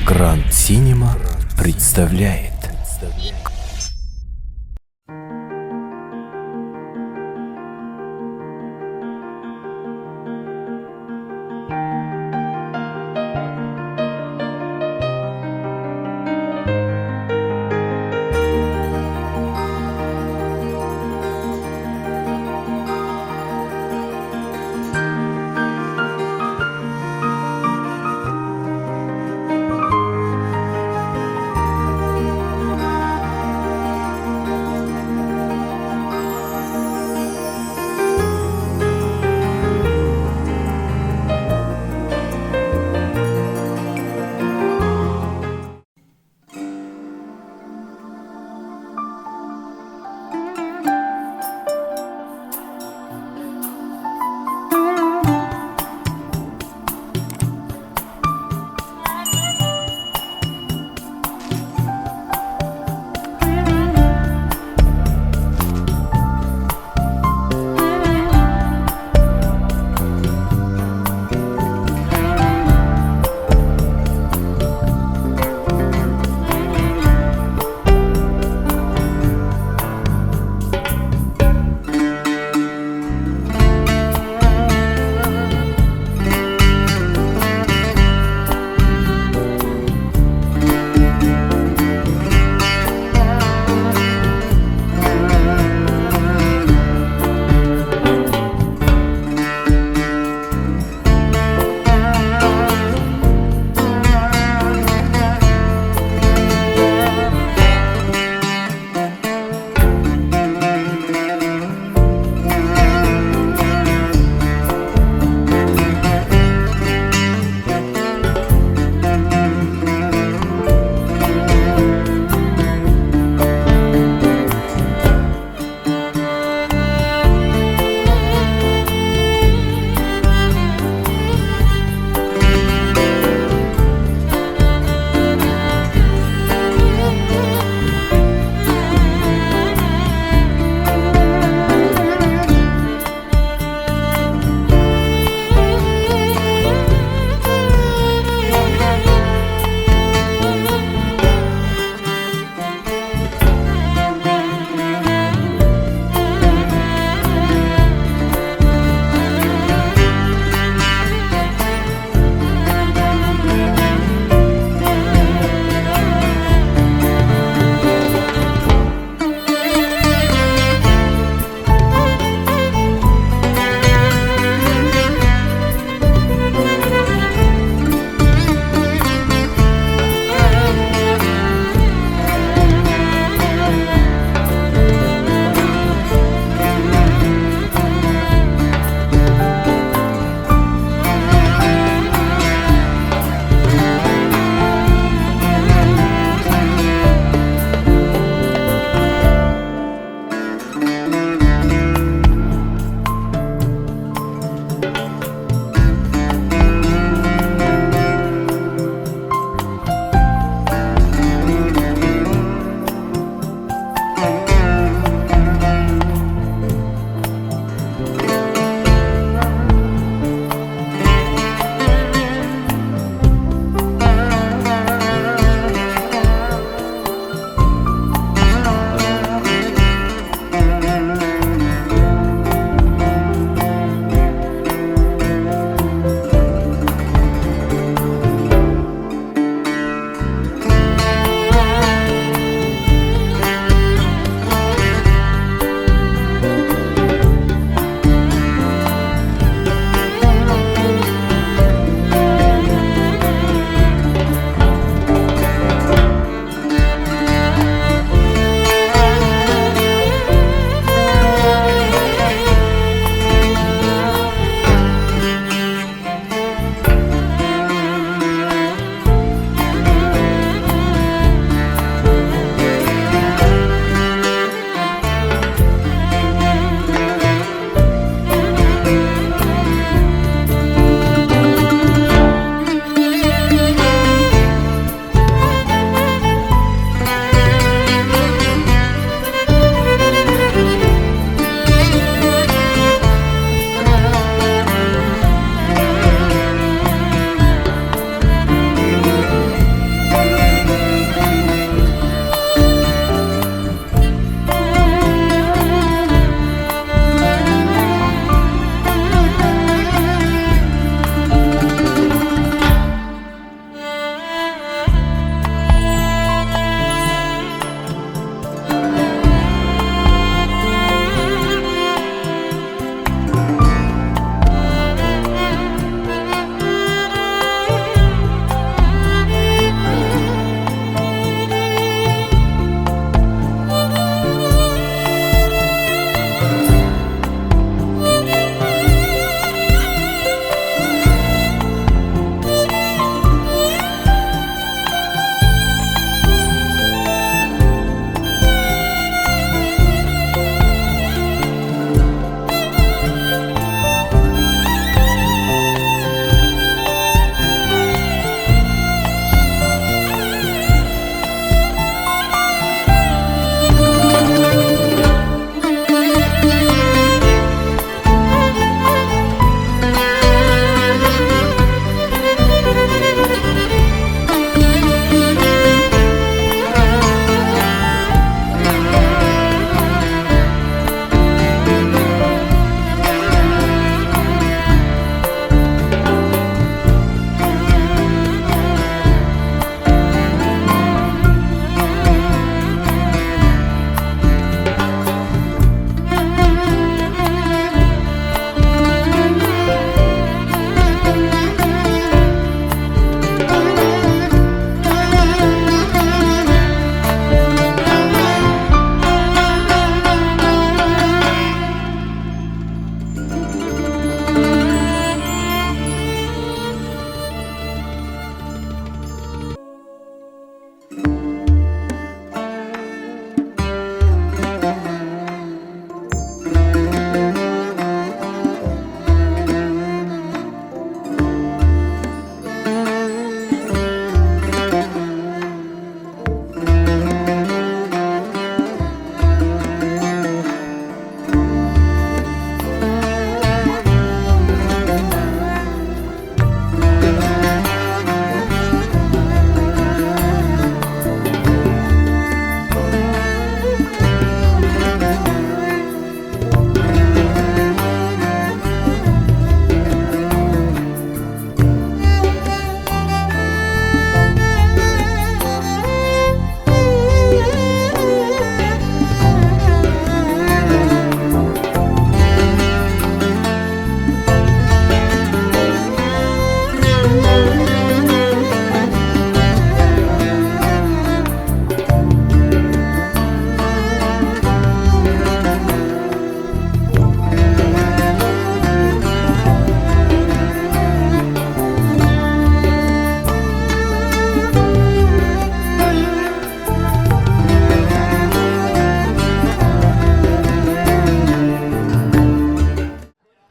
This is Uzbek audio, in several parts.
Гранд Синема представляет.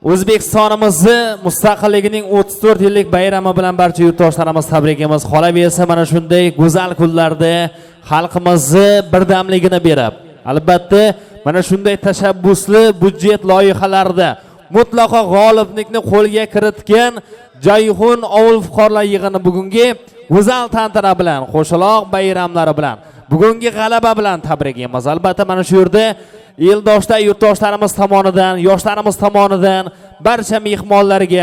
O'zbekistonimizni mustaqilligining 34 yillik bayrami bilan barcha yurtdoshlarimiz tabriklaymiz. Qolaversa mana shunday go'zal kunlarda xalqimizni birdamligini berib, albatta mana shunday tashabbusli budjet loyihalarida mutlaqo g'oliblikni qo'lga kiritgan Jayhun ovul fuqarolar yig'ini bugungi go'zal tantana bilan, qo'shaloq bayramlari bilan, bugungi g'alaba bilan tabriklaymiz. Albatta mana shu yerda eldoshlar, yurtdoshlarimiz tomonidan, yoshlarimiz tomonidan barcha mehmonlarga,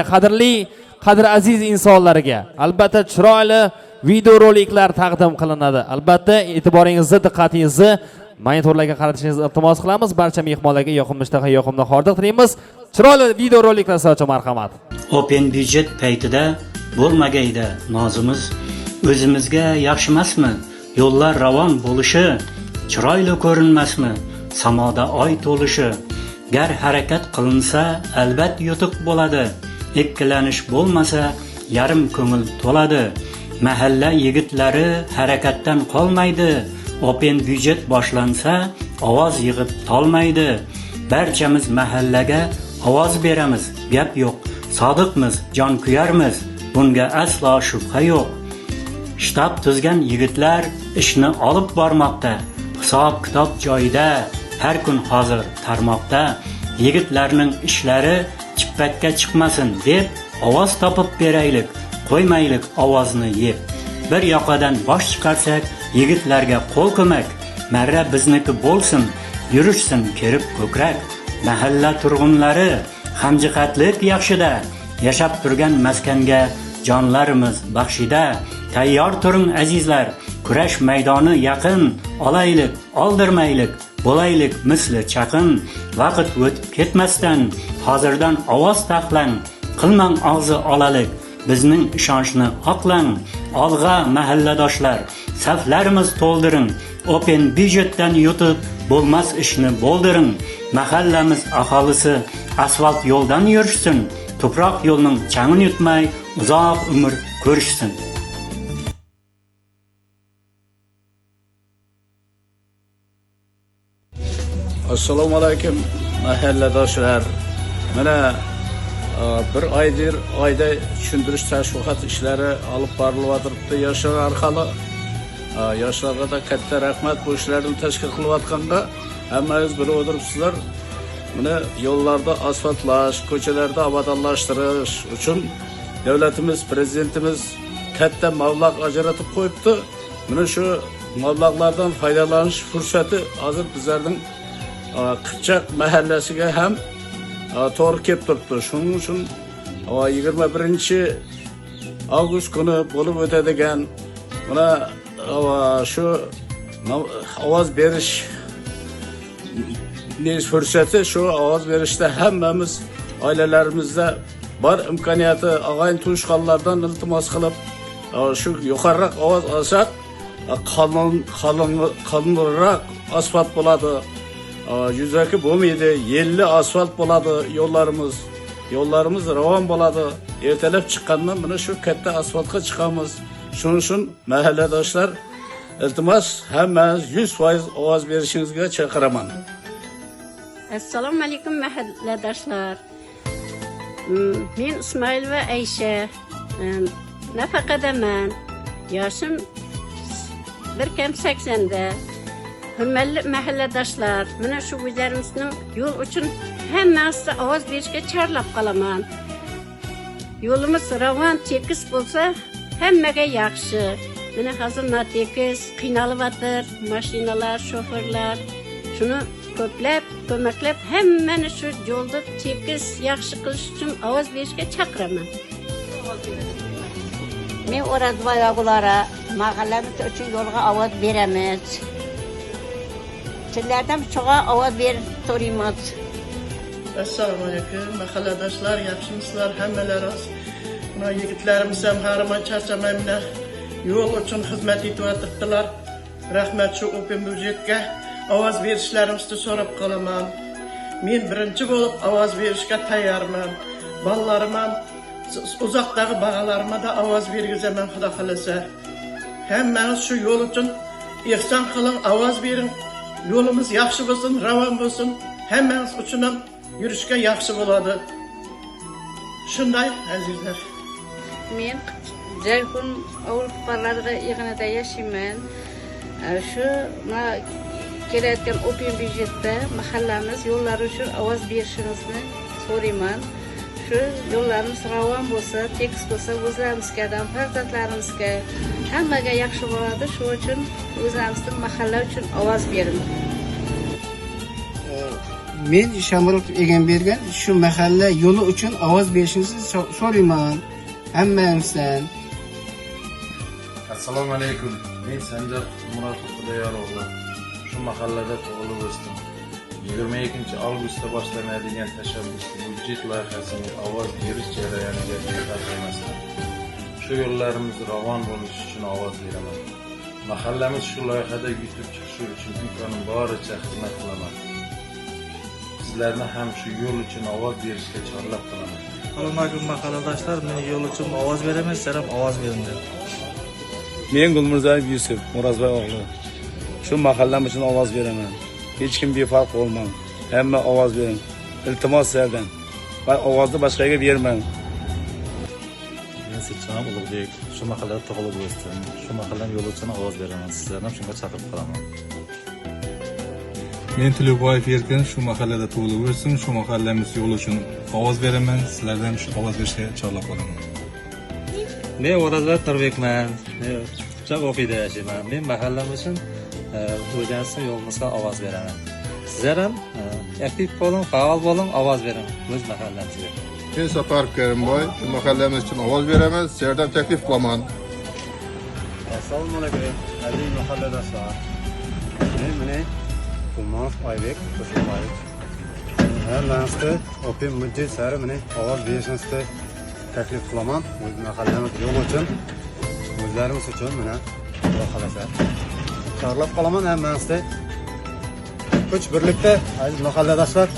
qadr aziz insonlarga albatta chiroyli videoroliklar taqdim qilinadi. Albatta e'tiboringizni, diqqatingizni monitorlarga qaratishingizni iltimos qilamiz. Barcha mehmonlarga yoqimli ishtaha, yoqimli hordiq tilaymiz. Chiroyli videoroliklar uchun marhamat. Open budjet paytida bo'lmagayda nozimiz, o'zimizga yaxshi emasmi? Yo'llar ravon bo'lishi, chiroyli ko'rinmasmi? Samoda oy to'lishi, gar harakat qilinsa albat yutuq bo'ladi. Ikkilanish bo'lmasa yarim ko'ngil to'ladi. Mahalla yigitlari harakatdan qolmaydi. Open budjet boshlansa ovoz yig'ib tolmaydi. Barchamiz mahallaga ovoz beramiz. Gap yo'q. Sodiqmiz, jon kuyarmiz. Bunga aslo shubha yo'q. Shtab tuzgan yigitlar ishni olib bormoqda. Hisob kitob joyida, har kun hozir tarmoqda. Yigitlarning ishlari chippakka chiqmasin deb ovoz topib beraylik. Qo'ymaylik ovozni yeb. Bir yoqadan bosh chiqarsak, yigitlarga qo'l ko'mak. Marra bizniki bo'lsin, yurishsin kerib ko'krak. Mahalla turg'unlari hamjihatlik yaxshida. Yashab turgan maskanga jonlarimiz baxshida. Tayyor turing azizlar, kurash maydoni yaqin. Olaylik, oldirmaylik, bo'laylik misli chaqin. Vaqt o'tib ketmasdan hozirdan ovoz taxlang. Qilmang og'zi olalik, bizning ishonchni oqlang. Olg'a mahalladoshlar, saflarimiz to'ldiring. Open budjetdan yutib bo'lmas ishni bo'ldiring. Mahallamiz aholisi asfalt yo'ldan yurishsin. To'proq yo'lning changini yutmay uzoq umr ko'rishsin. Assalomu alaykum mahalladoshlar. Mana bir oyda tushuntirish tashviqot ishlari olib borilyapti yoshlar orqali. Yoshlarga da katta rahmat bu ishlarni tashkil qilayotganda. Hammangiz bir o'tiribsizlar. Mana yo'llarda asfaltlash, ko'chalarda obodonlashtirish uchun davlatimiz, prezidentimiz katta mablag' ajratib qo'yibdi. Mana shu mablag'lardan foydalanish fursati hozir bizlarning Qipchaq mahallasiga ham to'g'ri kelib turibdi. Shuning uchun 21-avgust kuni bo'lib o'tadigan mana shu ovoz berish fursati, shu ovoz berishda hammamiz oilalarimizda bor imkoniyati og'ayin tushqanlardan iltimos qilib shu yuqoriroq ovoz olsak qalinroq asfalt bo'ladi. Yuzaki bo'lmaydi, yelli asfalt bo'ladi yo'llarimiz ravon bo'ladi. Ertalab chiqqandan mana shu katta asfaltga chiqamiz. Shuning uchun mahalladoshlar, iltimos hammangiz 100% ovoz berishingizga chaqiraman. Assalomu alaykum mahalladoshlar. Men Ismoil va Aysha. Nafaqadaman. Yoshim 1.80 da. Hurmatli mahalladoshlar, mana shu o'zlarimizning yo'l uchun hammasiga ovoz berishga chorlab qolaman. Yo'limiz ravon, tekis bo'lsa, hammaga yaxshi. Mana hozir notekis, qiynalyaptir mashinalar, shoferlar. Shuni ko'maklab hammani shu yo'lda tekis yaxshi qilish uchun ovoz berishga chaqiraman. Men O'razboyog'ulara mahallamiz uchun yo'lga ovoz beramiz. Sizlardan cho'g'a ovoz berib so'raymiz. Assalomu alaykum mahalladoshlar, yaxshimisizlar hammalaringiz? Mana yigitlarimiz ham har zaman charchamayman. Yo'l uchun xizmat etyaptilar. Rahmat shu Open budjetga ovoz berishlaringizni so'rab qolaman. Men birinchi bo'lib ovoz berishga tayyorman. Bolalarim ham uzoqdagi bag'alarimga da ovoz bergizaman xudo xolasa. Hammangiz shu yo'l uchun ehson qiling, ovoz bering. Yo'limiz yaxshi bo'lsin, ravon bo'lsin. Hammangiz uchun ham yurishga yaxshi bo'ladi. Shunday azizlar. Men Jayhun ovul fuqarolari yig'inida yashayman. Shu kelayotgan open byudjetda mahallamiz yo'llari uchun ovoz berishimizni so'rayman. Shu yo'llarimiz ravon bo'lsa, tekis bo'lsa, o'zlarimizga, farzandlarimizga hammaga yaxshi bo'ladi. Shu uchun o'zimizning mahalla uchun ovoz bering. Men Shamirov Egambergan shu mahalla yo'li uchun ovoz berishingizni so'rayman hammangizdan. Assalomu alaykum. Men Sanjar Muratov Xudoyorovli. Shu mahallada tug'ilib o'sdim. 22-avgustda boshlanadigan tashabbusli byudjet loyihasining ovoz berish jarayoniga befarq emasman. Shu yo'llarimiz ravon bo'lishi uchun ovoz beraman. Mahallamiz shu loyihada yutib chiqishi uchun imkonim boricha xizmat qilaman. Sizlarni ham shu yo'l uchun ovoz berishga chorlab qolaman. Hurmatli mahalladoshlar, men yo'l uchun ovoz beraman, sizlar ham ovoz beringlar. Men Gulmirzayev Yusuf Murazbay o'g'li. Shu mahallam uchun ovoz beraman. Hech kim befarq bo'lmang. Hamma ovoz bering. Iltimos sizlardan. Va ovozni boshqaga bermang. Men Secham Ulug'bek, shu mahallada tug'ilib o'sdim. Shu mahallam yo'l uchun ovoz beraman. Sizlarni ham shunga chaqirib qolaman. Men Tuluboyev Erkin, shu mahallada tug'ilib o'sdim. Shu mahallamiz yo'li uchun ovoz beraman. Sizlardan shu ovoz berishga chorlab qolaman. Men O'razbay Tirbekman. Quchoq ofida yashayman. Men mahallam uchun o'zimizning yo'limizga ovoz beraman. Sizlar ham aktiv bo'ling, faol bo'ling, ovoz bering o'z mahallamizga. Men Safarov Karimboy, shu mahallamiz uchun ovoz beraman, sizlardan taklif qilaman. Assalomu alaykum. Aziz mahalladoshlar. Men Umar Oybek Qo'shilboyev. Hammasiga open byudjet sari meni ovoz berishni taklif qilaman. O'z mahallamiz yo'l uchun, o'zlarimiz uchun mana Xudo xolasa. Chorlab qolaman hammasiga. Kuch birlikda aziz mahalladoshlar.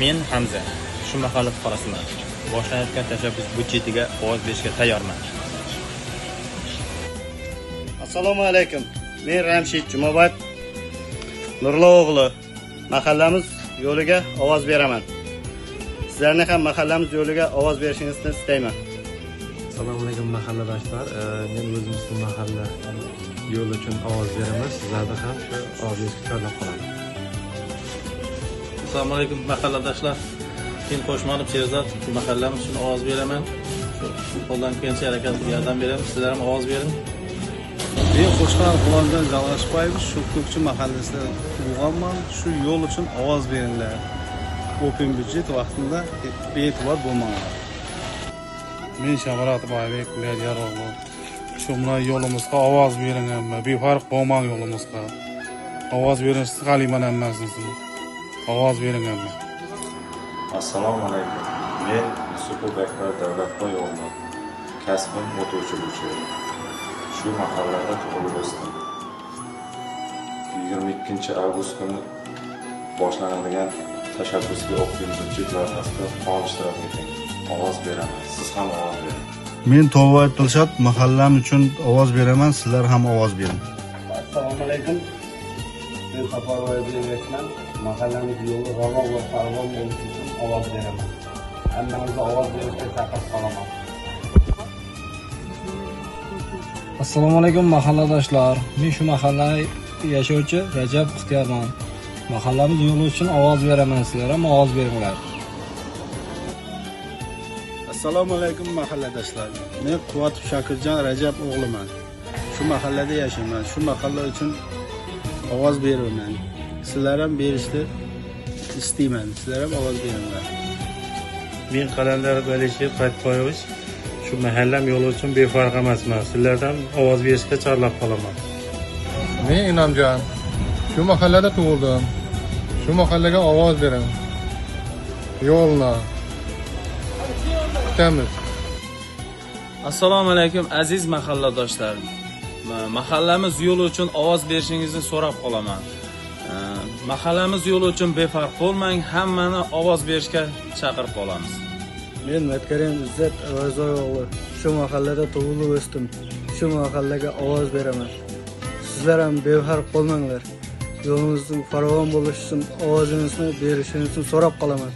Men Hamza, shu mahalla fuqarosiman. Boshlanayotgan tashabbus byudjetiga ovoz berishga tayyorman. Assalomu alaykum. Men Ramshid Jumaboyev Nurlo o'g'li. Mahallamiz yo'liga ovoz beraman. Sizlarni ham mahallamiz yo'liga ovoz berishingizni istayman. Assalomu alaykum mahalladoshlar. Men o'zimizning mahalla yo'l uchun ovoz beraman. Sizlarni ham shu ovoz berishga chorlab qolaman. Assalomu alaykum mahalladoshlar. Men Qo'shmonov Sherzod, mahallamiz uchun ovoz beraman. Shu qo'ldan kelgancha harakat qilib yordam beraman. Sizlar ham ovoz bering. Men Qo'shqan G'ulomjon Jalg'ashbayev shu Ko'kchi mahallasida tug'ilganman. Shu yo'l uchun ovoz beringlar. Open byudjet vaqtida bee'tibor bo'lmanglar. Men Shamurat Boybek Beryarovli. Shu bilan yo'limizga ovoz bering hamma. Befarq bo'lmang yo'limizga. Ovoz berish qaliman hammasizni. Ovoz bering hamma. Assalomu alaykum. Men Yusupov Bakir Davlatboy o'g'li. Kasbim o't o'chiruvchi. Shu mahallada tug'ilib o'sdim. 22-avgust kuni boshlanadigan tashabbusli open byudjet loyihasida faol ishtirok eting. Ovoz beraman. Siz ham ovoz bering. Men To'g'ri Dilshod mahallam uchun ovoz beraman, sizlar ham ovoz bering. Assalomu alaykum. Men Safarov Egambergan, mahallamiz yo'li ravon va farovon bo'lishi uchun ovoz beraman. Hammangizni ovoz berishga chaqirib qolaman. Assalomu alaykum mahalladoshlar. Men shu mahallada yashovchi Rajab Ixtiyorman. Mahallamiz yo'li uchun ovoz beraman. Sizlar ham ovoz beringlar. Assalomu alaykum mahalladoshlar. Men Quvvatov Shokirjon Rajab o'g'liman. Shu mahallada yashayman. Shu mahalla uchun ovoz beraman. Sizlar ham berishni istayman. Sizlar ham ovoz beringlar. Men Qalandar Alisher Qaytboyevich, shu mahallam yo'li uchun befarq emasman. Sizlardan ovoz berishga chorlab qolaman. Men Inomjon, shu mahallada tug'ildim. Shu mahallaga ovoz bering. Yo'lni kutamiz. Assalomu alaykum aziz mahalladoshlar. Mahallamiz yo'li uchun ovoz berishingizni so'rab qolaman. Mahallamiz yo'li uchun befarq bo'lmang, hammani ovoz berishga chaqirib qolamiz. Men Matkarim Izzat Avazoyo'g'li. Shu mahallada tug'ilib o'sdim. Shu mahallaga ovoz beraman. Sizlar ham befarq bo'lmanglar. Yo'limizning farovon bo'lishi uchun ovozingizni berishingizni so'rab qolaman.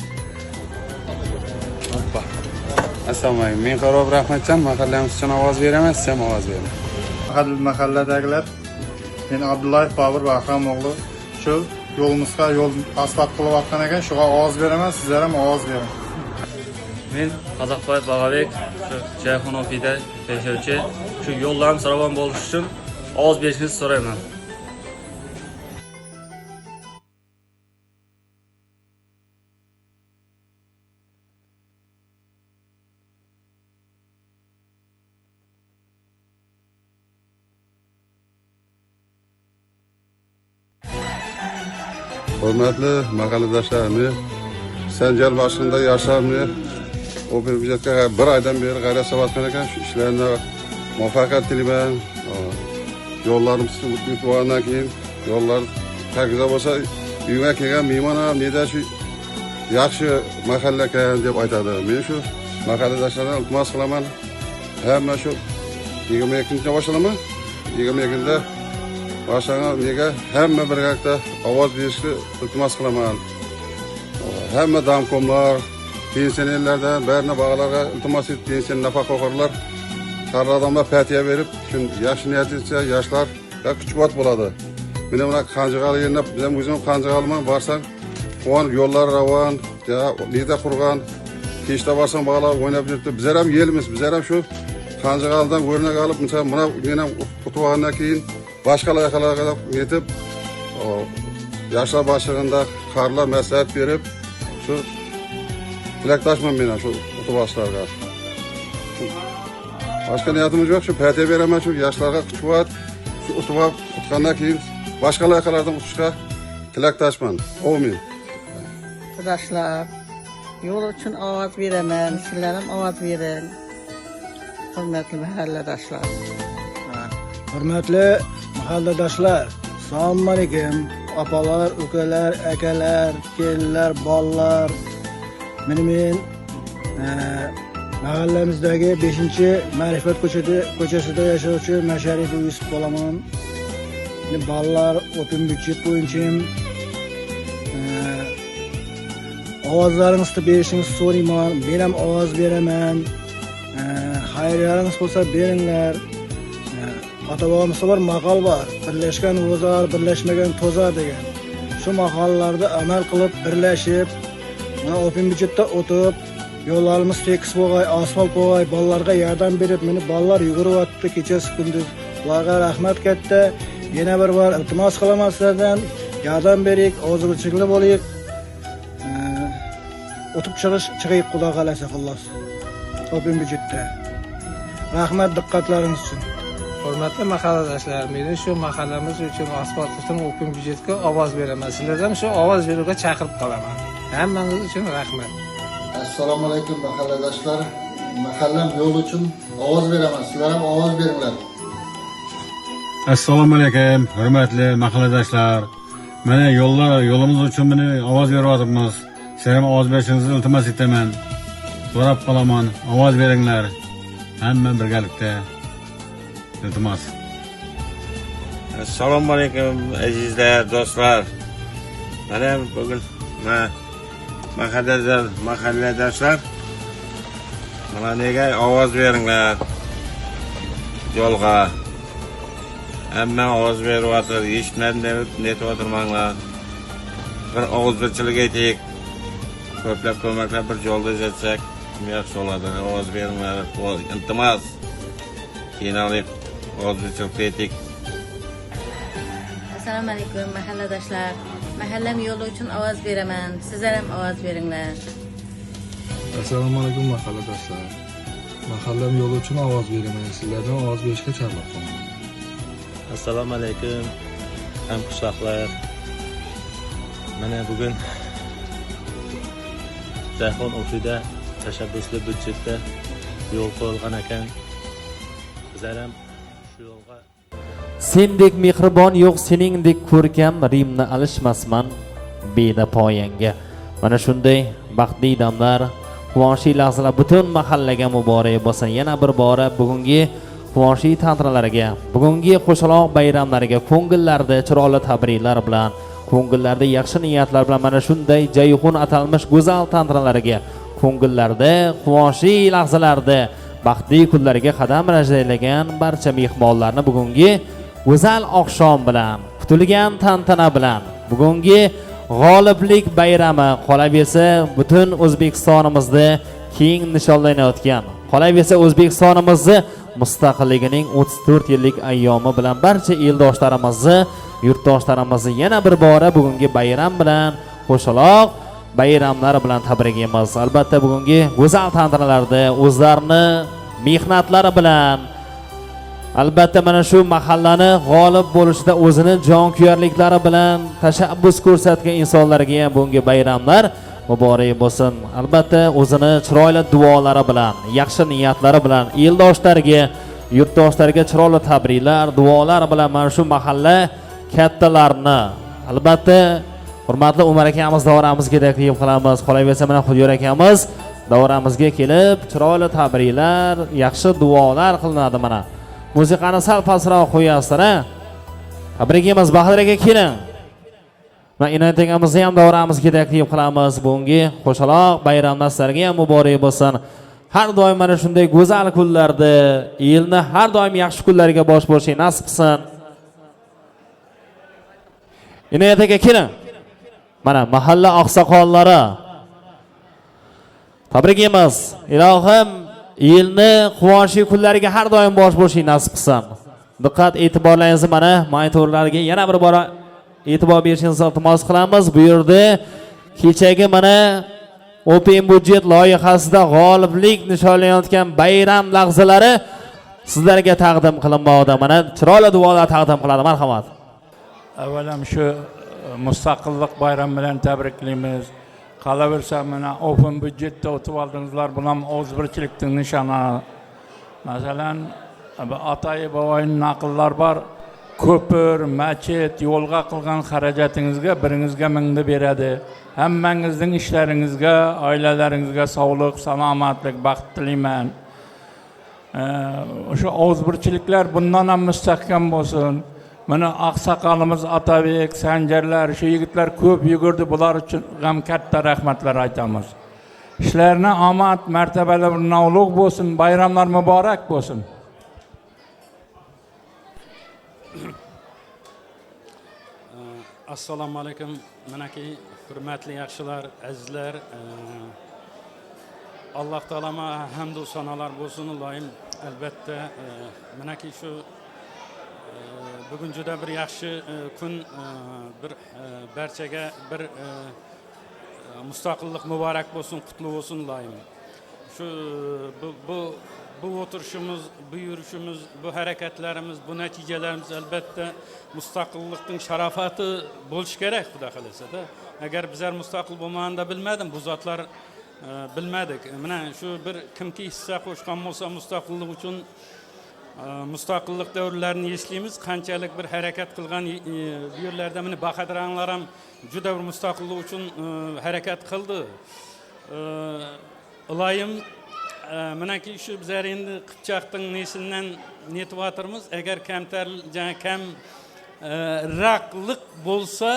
Assalomu alaykum. Men Qarob Rahmatjon, mahallamiz uchun ovoz beraman, siz ham ovoz bering. Mahalladagilar, men Abdullayev Bobur Bahram o'g'li, shu yo'limizga yo'l asfalt qilayotgan ekan, shuga ovoz beraman, sizlar ham ovoz bering. Men Qozoqboy Bag'abek, shu Jayxon ofida yashovchi, shu yo'llarimiz ravon bo'lishi uchun ovoz berishingizni so'rayman. Hurmatli mahalladoshlarimni, Sanjar boshida yashamni, Opel budjetga bir oydan beri qarasayotgan ekan, shu ishlarni muvaffaqiyat tilayman. Yo'llarimiz o'tgandan keyin yo'llar tagiza bo'lsa, uyga kelgan mehmon ham neda shu yaxshi mahalla ekan deb aytadi. Men shu mahalladoshlarimdan iltimos qilaman. Hamma shu 22-da boshlanaman. 22-da boshlangan nega hamma birgalikda ovoz berishni iltimos qilaman. Hamma damkomlar, pensionerlardan barna bog'larga iltimos etib, pensiya nafaqaxo'rlar qari odamlar partiya berib, shu yaxshi niyatlicha yoshlar kuch-quvvat bo'ladi. Meni mana Qanjig'al yerda, men o'zim Qanjig'alman, borsam, quvon yo'llar ravon, nida qurgan, kechda borsam bog'lar o'ynab yuribdi. Bizlar ham yelimiz, bizlar ham shu Qanjig'aldan o'rnak olib, mesela mana men ham o'tgandan keyin boshqa loyihalarga yetib, yoshlar boshlig'ida qarlar maslahat berib, shu tilakdoshman men shu o'tiboslarga. Boshqa niyatimiz yo'q, shu partiya beraman, shu yoshlarga kuch-quvvat, shu o'tgandan keyin boshqa loyihalardan o'tishga tilakdoshman. Amin. Arkadaşlar, yol için ovoz beraman, sizlar ham ovoz bering. Hurmatli mahalladoshlar. Hurmatli mahalladoshlar, assalomu alaykum. Opalar, ukalar, akalar, kelinlar, bolalar. Men mahallamizdagi 5-Ma'rifat ko'chasida yashovchi Masharif Yusuf bo'laman. Men bolalar o'tin budjet bo'yicha ovozlaringizni berishingizni so'rayman. Men ham ovoz beraman. Xayriyaringiz bo'lsa beringlar. Ota-bobomizda bir maqol bor. Birlashgan o'zar, birlashmagan to'zar degan. Shu maqollarda amal qilib, birlashib, mana o'pin budjetda o'tib, yo'llarimiz tekis bo'lg'ay, asfalt bo'lg'ay, bolalarga yordam berib, meni bolalar yuguryapti kechasi kunduz. Ularga rahmat katta. Yana bir bor iltimos qilaman sizlardan, yordam bering, ozg'irchilik bo'laylik. O'tib chiqaylik Xudo xolasa xullas. O'pin budjetda. Rahmat diqqatlaringiz uchun. Hurmatli mahalladoshlar, men shu mahallamiz uchun asfalt uchun o'pin budjetga ovoz beraman. Sizlardan shu ovoz berishga chaqirib qolaman. Hammangiz uchun rahmat. Assalomu alaykum mahalladoshlar. Mahallam yo'l uchun ovoz beraman. Sizlar ham ovoz beringlar. Assalomu alaykum, hurmatli mahalladoshlar. Mana yo'limiz uchun meni ovoz beryapmiz. Sizlar ham ovoz berishingizni iltimos etaman. So'rab qolaman, ovoz beringlar. Hamma birgalikda. Iltimos. Assalomu alaykum azizlar, do'stlar. Mana bugun mahalladoshlar mana nega ovoz beringlar yo'lga. Hamma ovoz beryapti, eshitmadim deb netib bir og'izchilik aytaylik. Ko'plab ko'maklar bir yo'lda yetsak yaxshi bo'ladi. Ovoz beringlar, iltimos. Keyinalik og'izchilik aytaylik. Assalomu alaykum mahalladoshlar. Mahallam yo'li uchun ovoz beraman. Sizlar ham ovoz beringlar. Assalomu alaykum mahalladoshlar. Mahallam yo'li uchun ovoz beraman. Sizlardan ovoz berishga chaqiraman. Assalomu alaykum hamqishloqlar. Mana bugun Jayxon ofida tashabbusli budjetda yo'l qo'yilgan ekan. Bizlar ham shu yo'lga Sendek mehribon yo'q, seningdek ko'rkam, Rimni alishmasman beda poyanga. Mana shunday baxtli damlar, quvonchli lahzalar butun mahallaga muborak bo'lsin. Yana bir bora bugungi quvonchli tantanalarga, bugungi qo'shaloq bayramlariga ko'ngillarda chiroyli tabriklar bilan, ko'ngillarda yaxshi niyatlar bilan mana shunday Jayxon atalmish go'zal tantanalariga ko'ngillarda quvonchli lahzalarda baxtli kunlarga qadam rajalagan barcha mehmonlarni bugungi go'zal oqshom bilan, kutilgan tantana bilan bugungi g'oliblik bayrami qolaversa butun O'zbekistonimizda keng nishonlanayotgan, qolaversa O'zbekistonimizni mustaqilligining 34 yillik ayyomi bilan barcha eldoshlarimizning, yurtdoshlarimizni yana bir bora bugungi bayram bilan qo'shaloq bayramlar bilan tabriklaymiz. Albatta bugungi go'zal tantanalarda o'zlarini mehnatlari bilan albatta mana shu mahallani g'olib bo'lishida o'zini jonkuyarliklari bilan tashabbus ko'rsatgan insonlarga ham bugungi bayramlar muborak bo'lsin. Albatta o'zini chiroyli duolari bilan, yaxshi niyatlari bilan eldoshlariga, yurtdoshlarga chiroyli tabriklar, duolar bilan mana shu mahalla kattalarini albatta hurmatli Umar akamiz davramizga taklif qilamiz. Qolaversa mana Xudoyor akamiz davramizga kelib chiroyli tabriklar, yaxshi duolar qilinadi mana. Musiqani sal pastroq qo'yasizlar, ha? Tabriklaymiz, Bahodir aka keling. Va Inoyat akamizni ham davramizga taklif qilamiz. Bugungi qo'shaloq bayramlar sizlarga ham muborak bo'lsin. Har doim mana shunday go'zal kunlarda, yilni har doim yaxshi kunlarga bosh bo'shing nasib qilsin. Inoyat aka keling. Mana mahalla oqsoqollari tabriklaymiz. Ilohim yilni quvonchli kunlariga har doim bosh bo'shing nasib qilsin. Diqqat e'tiborlaringizni mana monitorlarga yana bir bora e'tibor berishingizni iltimos qilamiz. Bu yerda kechagi mana Open Budjet loyihasida g'oliblik nishonlanayotgan bayram lahzalari sizlarga taqdim qilinmoqda. Mana chiroyli duolar taqdim qiladi. Marhamat. Avvalam shu mustaqillik bayrami bilan tabriklaymiz. Qolaversa mana Open Budjetda o'tib oldingizlar, bu ham o'zbirchilikning nishoni. Masalan, atay boboyning naqllar bor. Ko'pir, machit, yo'lga qilgan xarajatingizga biringizga mingni beradi. Hammangizning ishlaringizga, oilalaringizga sog'lik, salomatlik, baxt tilayman. O'sha o'zbirchiliklar bundan ham mustahkam bo'lsin. Mana oqsoqolimiz Otabek, Sanjarlar, shu yigitlar ko'p yugurdi, bular uchun ham katta rahmatlar aytamiz. Ishlarni omad, martabalar ulug' bo'lsin, bayramlar muborak bo'lsin. Assalomu alaykum. Manaki hurmatli yaxshilar, azizlar. Alloh taolama hamd va sanolar bo'lsin. Ilohim albatta manaki shu bugun juda bir yaxshi kun, bir barchaga bir mustaqillik muborak bo'lsin, qutlug' bo'lsin ilohim. Shu bu o'tirishimiz, bu yurishimiz, bu harakatlarimiz, bu natijalarimiz albatta mustaqillikning sharofati bo'lishi kerak, xudo xolasa-da. Agar bizlar mustaqil bo'lmaganda bilmadim, bu zotlar bilmadik. Mana shu bir kimki hissa qo'shgan bo'lsa mustaqillik uchun mustaqillik davrlarini eslaymiz, qanchalik bir harakat qilgan bu yerlarda mana Bahodir anglar ham juda bir mustaqillik uchun harakat qildi. Ilohim manaki shu bizlar endi Qipchoqning nesidan netyapmiz. Agar kam raqliq bo'lsa,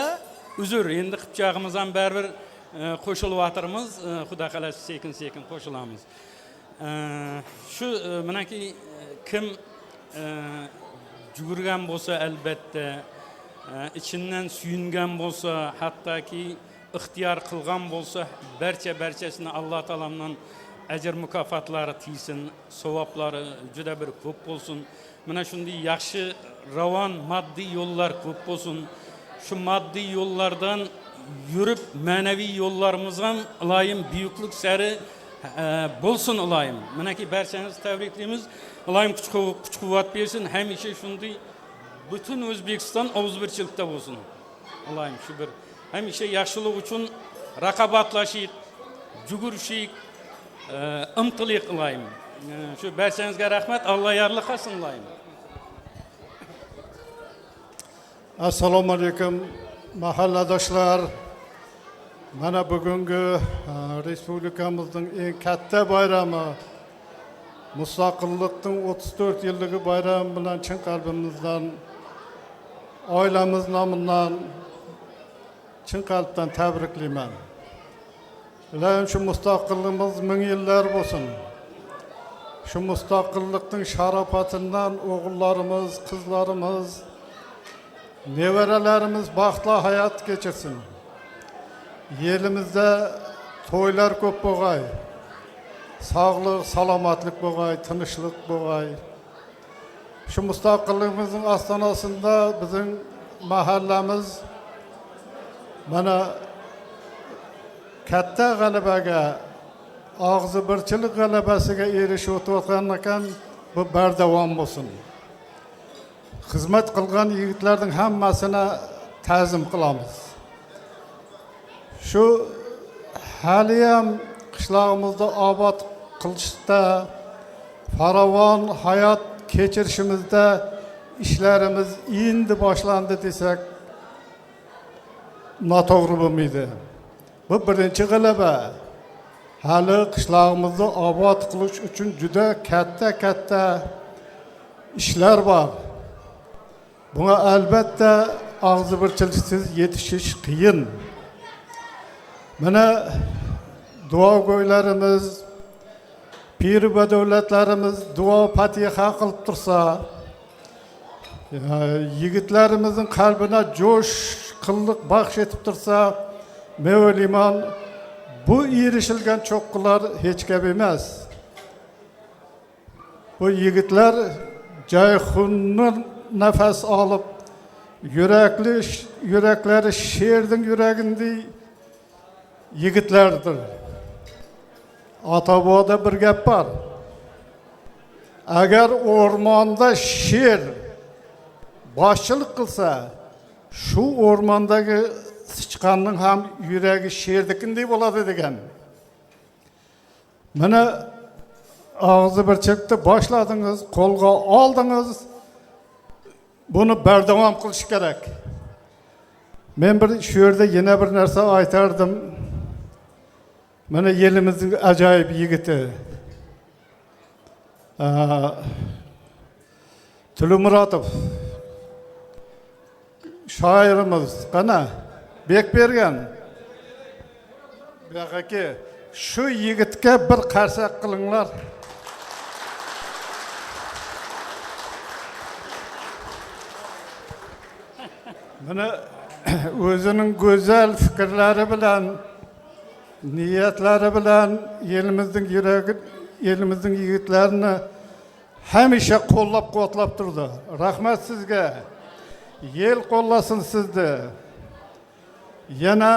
uzr, endi Qipchog'imiz ham baribir qo'shilyapmiz. Xudo xolasa sekin-sekin qo'shilamiz. Shu manaki kim jugurgan bo'lsa albatta, ichidan suyungan bo'lsa, hattoki ixtiyor qilgan bo'lsa, barchasini Alloh taolodan ajr mukofotlari tiysin, savoblari juda bir ko'p bo'lsin. Mana shunday yaxshi ravon moddiy yo'llar ko'p bo'lsin. Shu moddiy yo'llardan yurib ma'naviy yo'llarimiz ham ilohim buyuklik sari bo'lsin ilohim. Manaki barchamizni tabriklaymiz. Ilohim kuch-quvvat bersin. Hamisha shunday butun O'zbekiston o'zbirchilikda bo'lsin. Ilohim shu bir hamisha yaxshilik uchun raqobatlashib, jugurishib, imtilik qilayım. Şu barchangizga rahmat. Alloh yorliq qilsin ilohim. Assalomu alaykum mahalladoshlar. Mana bugungi respublikamizning eng katta bayrami, mustaqillikning 34 yilligi bayrami bilan chin qalbimizdan, oilamiz nomidan chin qalbdan tabriklayman. Lan şu müstakillimiz 1000 yıllar olsun. Şu müstakilliktin şarafatından oğullarımız, kızlarımız, neverelerimiz baxtlı hayat geçirsin. Yerimizde toylar köp boğay. Sağlık, salamatlık boğay, tinchlik boğay. Şu müstakilligimizin astanasında bizim mahallemiz mana katta g'alabaga, og'zi birchilik g'alabasiga erishib o'tayotgan ekan, bu bardavom bo'lsin. Xizmat qilgan yigitlarning hammasini ta'zim qilamiz. Shu haliyam qishlog'imizda obod qilishda, farovon hayot kechirishimizda ishlarimiz endi boshlandi desak noto'g'ri bo'lmaydi. Bu birinchi g'alaba. Hali qishlog'imizni obod qilish uchun juda katta ishlar bor. Buna albatta og'zi birchiliksiz yetishish qiyin. Mana duogo'ylarimiz, pir va davlatlarimiz duo fatiha qilib tursa, yigitlarimizning qalbina jo'sh qilliq baxsh etib tursa, men bu erishilgan cho'qqilar hech gap emas. Bu yigitlar Jayxunni nafas olib, yuraklari sherning yuragindek yigitlardir. Ota-boboda bir gap bor. Agar o'rmonda sher boshchilik qilsa, shu o'rmondagi sichqonning ham yuragi sherdikindek bo'ladi degan. Mana og'zi bir chekda boshladingiz, qo'lga oldingiz. Buni bardavom qilish kerak. Men bir shu yerda yana bir narsa aytardim. Mana yelimizning ajoyib yigiti. Tulumurotov shoirimiz qana Bekbergan. Buyoqqa shu yigitga bir qarsak qilinglar. Mana o'zining go'zal fikrlari bilan, niyatlari bilan elimizning yigitlarini hamisha qo'llab-quvvatlab turdi. Rahmat sizga. Yel qo'llasin sizni. Yana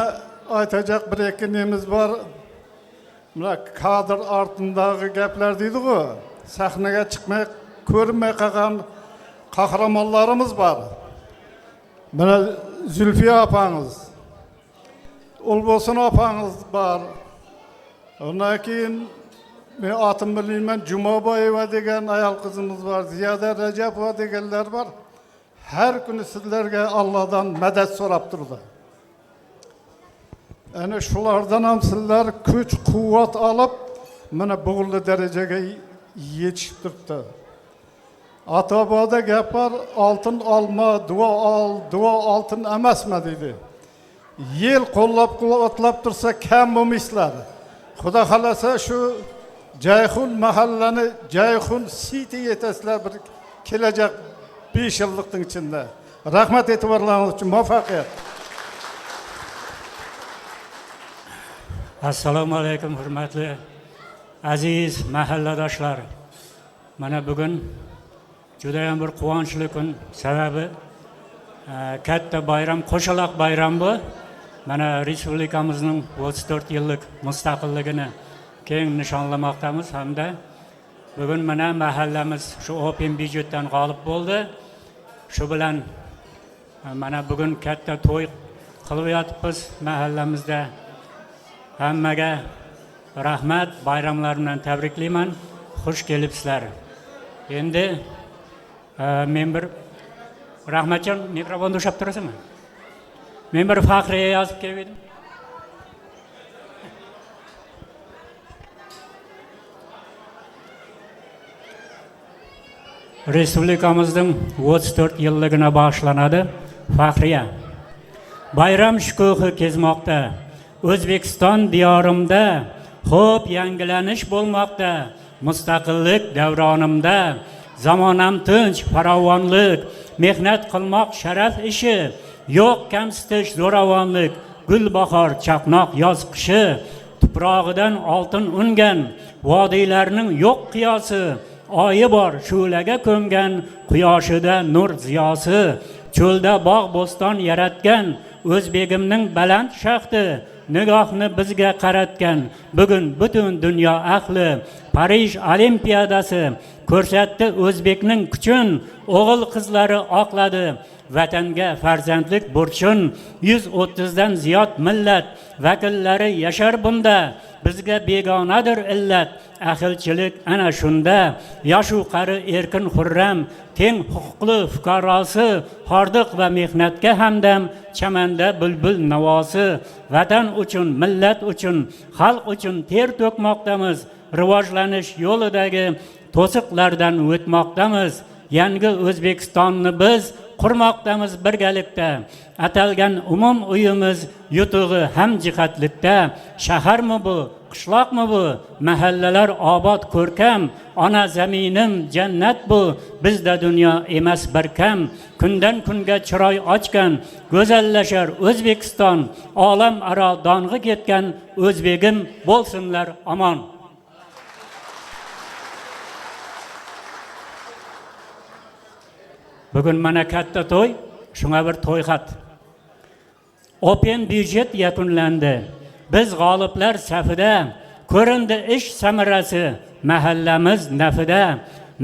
aytacak bir ikki nemiz bor. Mana kadr ortidagi gaplar deydi-ku. Sahnaga chiqmay, ko'rinmay qolgan qahramonlarimiz bor. Mana Zülfiye apağınız, Ulbosun apağınız var. Ondan keyin men atım bilmayman, Jumaboyeva degan ayol qizimiz var, Ziyoda Rajabova deganlar var. Her kuni sizlarga Allohdan madad so'rab turdi. Ana shulardan ham sizlar kuch, quvvat olib, mana bug'li darajaga yetishib turibdi. Ata-boboda gap bor, oltin olma, duo oltin emasmi dedi. Yel qo'llab-quvvatlab tursa kam bo'lmaysizlar. Xudo xolasa shu Jayxun mahallani Jayxun City yetasizlar bir kelajak 5 yillikning ichida. Rahmat e'tiborlaringiz uchun muvaffaqiyat. Assalomu alaykum hurmatli aziz mahalladoshlar. Mana bugun judayam bir quvonchli kun, sababi katta bayram, qo'shaloq bayram bu. Mana respublikamizning 34 yillik mustaqilligini keng nishonlamoqdamiz hamda bugun mana mahallamiz shu open byudjetdan g'olib bo'ldi. Shu bilan mana bugun katta to'y qilib yotibmiz mahallamizda. Hammaga rahmat, bayramlar bilan tabriklayman. Xush kelibsizlar. Endi men bir Rahmatjon mikrofonni ushlab turasizmi? Men bir faxriya yozib keldim. Respublikamizning 34 yilligina boshlanadi faxriya. Bayram shukuhi kezmoqda. O'zbekiston diyorimda xo'p yangilanish bo'lmoqda. Mustaqillik davronimda zamonam tinch, farovonlik, mehnat qilmoq sharaf ishi, yo'q kamsitish zo'ravonlik, gulbahor chaqnoq yoz qishi, tuprog'idan oltin ungan vodiylarning yo'q qiyosi, oyi bor shu'laga ko'mgan quyoshida nur ziyosi, cho'lda bog' bo'ston yaratgan o'zbegimning baland shaxti, nigohni bizga qaratgan bugun butun dunyo ahli. Parij olimpiadasi ko'rsatdi o'zbekning kuchin, o'g'il qizlari oqladi vatanga farzandlik burchun. 130 dan ziyod millat vakillari yashar bunda, bizga begonadir illat. Ahilchilik ana shunda, yoshu qari erkin xurram, teng huquqli fuqarosi, hordiq va mehnatga hamdam, chamanda bulbul navosi. Vatan uchun, millat uchun, xalq uchun ter to'kmoqdamiz, rivojlanish yo'lidagi to'siqlardan o'tmoqdamiz. Yangi O'zbekistonni biz qurmoqdamiz birgalikda. Atalgan umum uyimiz yutug'i ham jihatlikda. Shaharmi bu, qishloqmi bu, mahallalar obod ko'rkam, ona zaminim jannat bu, bizda dunyo emas bir kam. Kundan kunga chiroy ochgan go'zallashar O'zbekiston, olam aro dong'i ketgan o'zbegim bo'lsinlar omon. Bugun mana katta to'y, shunga bir to'y xat. Open byudjet yakunlandi. Biz g'oliblar safida, ko'rindi ish samarasi, mahallamiz nafida.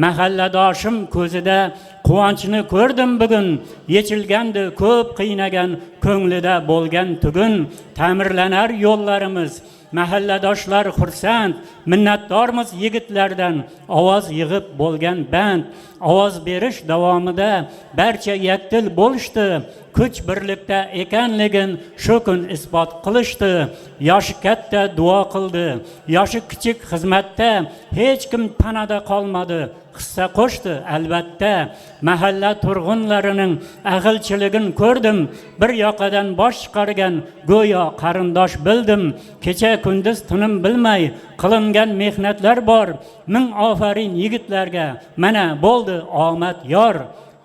Mahalladoshim ko'zida quvonchni ko'rdim bugun, yechilgandi ko'p qiynagan ko'nglida bo'lgan tugun. Ta'mirlanar yo'llarimiz, mahalladoshlar xursand, minnatdormiz yigitlardan, ovoz yig'ib bo'lgan band. Ovoz berish davomida barcha yakdil bo'lishdi, kuch birlikda ekanligin shu kun isbot qilishdi. Yoshi katta duo qildi, yoshi kichik xizmatda, hech kim panada qolmadi, hissa qo'shdi albatta. Mahalla turg'unlarining ahilchiligin ko'rdim, bir yoqadan bosh chiqargan go'yo qarindosh bildim. Kecha kunduz tinim bilmay qilingan mehnatlar bor, ming ofarin yigitlarga, mana bo'ldi omad yor.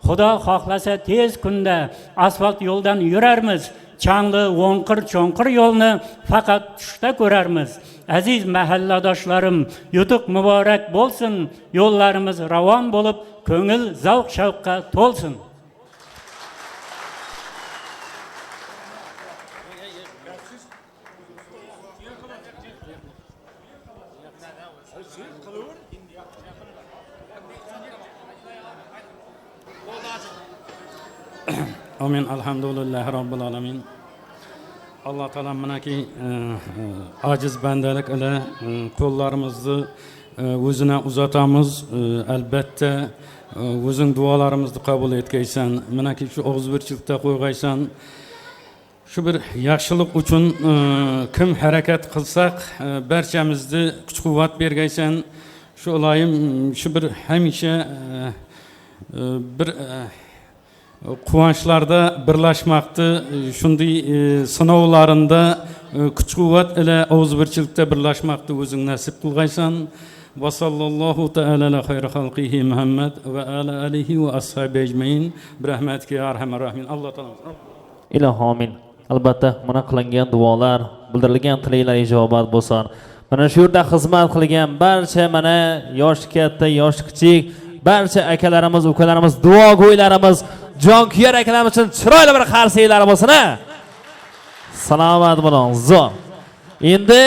Xudo xohlasa tez kunda asfalt yo'ldan yurarmiz, changli o'nqir cho'nqir yo'lni faqat tushda ko'rarmiz. Aziz mahalladoshlarim, yutuq muborak bo'lsin, yo'llarimiz ravon bo'lib, ko'ngil zavq shavqqa to'lsin. Amin. Alhamdulillah Rabbil alamin. Allah Teala manaki aciz bandalik ile qo'llarimizni o'zine uzatamiz. Albatta o'zing dualarimizni qabul etgaysan. Manaki shu og'izbirchilikda qo'ygaysan. Shu bir yaxshilik uchun kim harakat qilsak, barchamizni kuch-quvvat bergaysan. Shu olayim shu bir hamisha bir quvonchlarda birlashmoqni, shunday sinovlarında kuch-quvvat ila og'izbirchilikda birlashmoqni o'zing nasib qilgaysan. Va sallallohu ta'ala ala xayri xalqihi Muhammad va ala alihi va ashabi ajmain bi rahmatika ya arhamar rahimin. Alloh taolo. Ilohi amin. Albatta mana qilingan duolar, bildirilgan tilaklar ijobat bo'lsin. Mana shu yerda xizmat qilgan barcha mana yosh katta, yosh kichik barcha akalarimiz, ukalarimiz, duogo'ylarimiz, jonkuyar akalarimiz uchun chiroyli bir qarsaklar bo'lsin. Salomat bo'ling, zo'r. Endi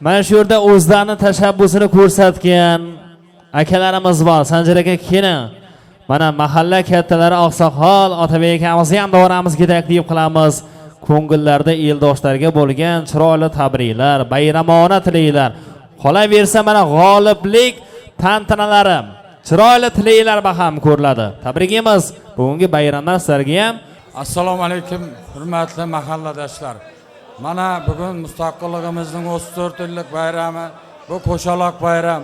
mana shu yerda o'zlarining tashabbusini ko'rsatgan akalarimiz bor. Sanjar aka keling. Mana mahalla kattalari Oqsoqol, Otabek akamizni ham davoramiz kerak deb qilamiz. Ko'ngillarda eldoshlarga bo'lgan chiroyli tabriklar, bayramona tilaklar. Qolaversa mana g'oliblik tantanalari, chiroyli tilaklar baham ko'riladi. Tabrikimiz bugungi bayramlar sizlarga ham. Assalomu alaykum, hurmatli mahalladoshlar. Mana bugun mustaqilligimizning 34 yillik bayrami, bu qo'shaloq bayram.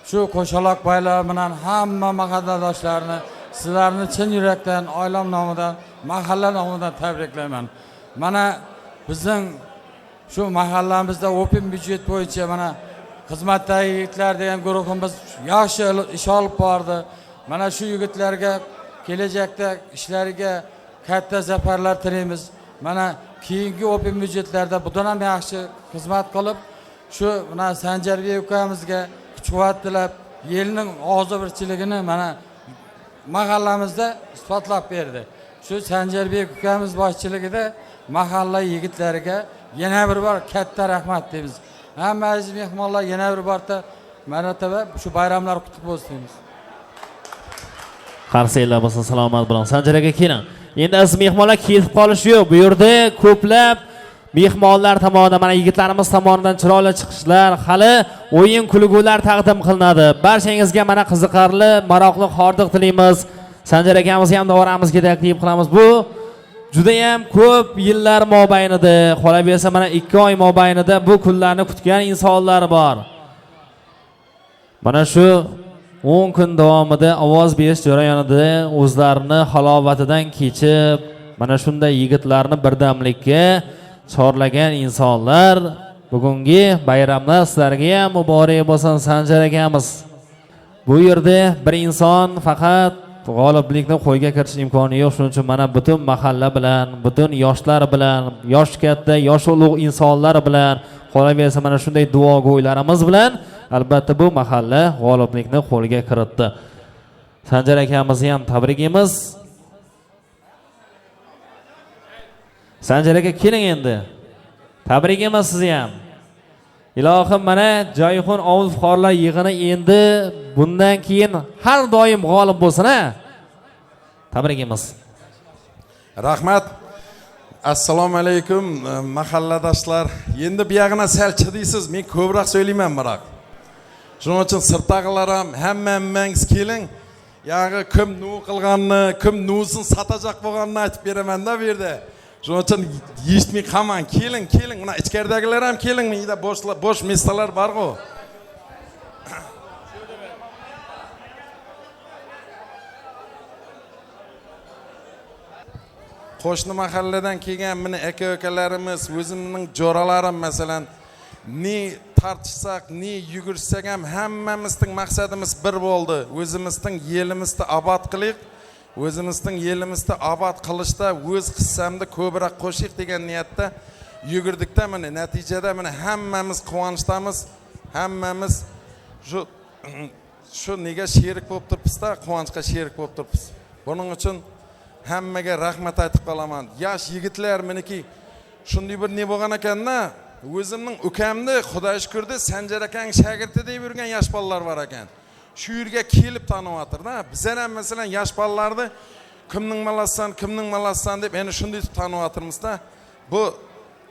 Shu qo'shaloq bayrami bilan hamma mahalladoshlarni, sizlarni chin yurakdan, oilam nomidan, mahalla nomidan tabriklayman. Mana bizning Shu mahallamizda open byudjet bo'yicha mana xizmatdagi yigitlar degan guruhimiz yaxshi ish olib bordi. Mana shu yigitlarga kelajakda ishlariga katta zafarlar tilaymiz. Mana keyingi open byudjetlarda bundan ham yaxshi xizmat qilib, shu mana Sanjarbek ukamizga kuch-quvvat tilab, yelning og'zobirchiligini mana mahallamizda isbotlab berdi. Shu Sanjarbek ukamiz boshchiligida mahalla yigitlariga yana bir bor katta rahmat deymiz. Hamma aziz mehmonlar yana bir borda marotaba shu bayramlar qutlug' bo'lsin deymiz. Qarsanglar bo'lsin, salomat bo'ling. Sanjar aka keling. Endi aziz mehmonlar ketib qolish yo'q. Bu yerda ko'plab mehmonlar tomonidan, mana yigitlarimiz tomonidan chiroyli chiqishlar, hali o'yin kulgular taqdim qilinadi. Barchangizga mana qiziqarli, maroqli hordiq tilaymiz. Sanjar akamizga ham davoramizga taklif qilamiz. Bu juda ham ko'p yillar mobaynida, qolaversa mana 2 oy mobaynida bu kunlarni kutgan insonlar bor. Mana shu 10 kun davomida ovoz berish jarayonida o'zlarini halovatidan kechib, mana shunday yigitlarni birdamlikka chorlagan insonlar, bugungi bayramlar sizlarga ham muborak bo'lsin Sanjar akamiz. Bu yerda bir inson faqat g'oliblikni qo'yga kiritish imkoni yo'q. Shuning uchun mana butun mahalla bilan, butun yoshlar bilan, yosh katta, yosh ulug' insonlar bilan, qolaversa mana shunday duogo'ylarimiz bilan albatta bu mahalla g'oliblikni qo'lga kiritdi. Sanjar akamizni ham tabriklaymiz. Sanjar aka keling endi. Tabriklaymiz sizni ham. Ilohim mana Joyxon ovul fuqarolar yig'ini endi bundan keyin har doim g'olib bo'lsin ha. Tabriklaymiz. Rahmat. Assalomu alaykum mahalladoshlar. Endi bu yog'ina sal chidaysiz, men ko'proq so'rayman biroq. Shuning uchun sirtdagilar ham hammangiz keling. Yog'i kim nu qilganini, kim nusin satacak bo'lganini aytib beraman-da bu yerda. Shuning uchun eshitmay qolmang. Keling. Mana ichkaridagilar ham keling. Menda bo'sh mistalar bor-ku. Qo'shni mahalladan kelgan meni aka-ukalarimiz, o'zimning jo'ralarim masalan, ne tartishsak, ne yugursak ham hammamizning maqsadimiz bir bo'ldi. O'zimizning yelimizda obod qilik, o'zimizning yelimizda obod qilishda o'z hissamni ko'proq qo'shik degan niyatda yugurdikda mana natijada mana hammamiz quvonchdamiz, hammamiz shu nega sherik bo'lib turibmiz-da, quvonchga sherik bo'lib turibmiz. Buning uchun hammaga rahmat aytib qolaman. Yosh yigitlar meniki shunday bir ne bo'lgan ekan-da, o'zimning ukamni Xudoy shukrda Sanjar akang shogirdi deb yurgan yosh bolalar bor ekan. Shu yerga kelib taniyaptir-da. Bizlar ham masalan yosh bolalarni kimning malassan deb endi shunday taniyapmiz-da. Bu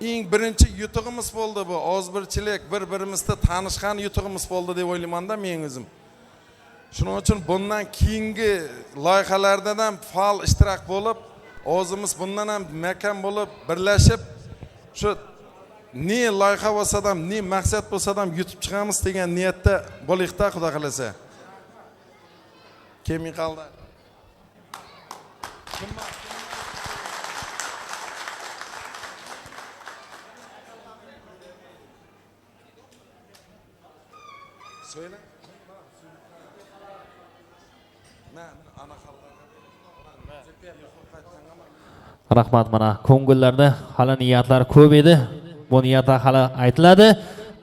eng birinchi yutug'imiz bo'ldi bu. Ozbirchilik, bir-birimizni tanishgan yutug'imiz bo'ldi deb o'ylayman-da men o'zim. Shuning uchun bundan keyingi loyihalarda ham faol ishtirok bo'lib, o'zimiz bundan ham makon bo'lib, birlashib shu ne loyiha bo'lsa ham, ne maqsad bo'lsa ham yutib chiqamiz degan niyatda bo'liqda Xudo xolasa. Kim qoldi? Söyle. Rahmat, mana ko'ngillarda hali niyatlar ko'p edi. Bu niyatlar hali aytiladi.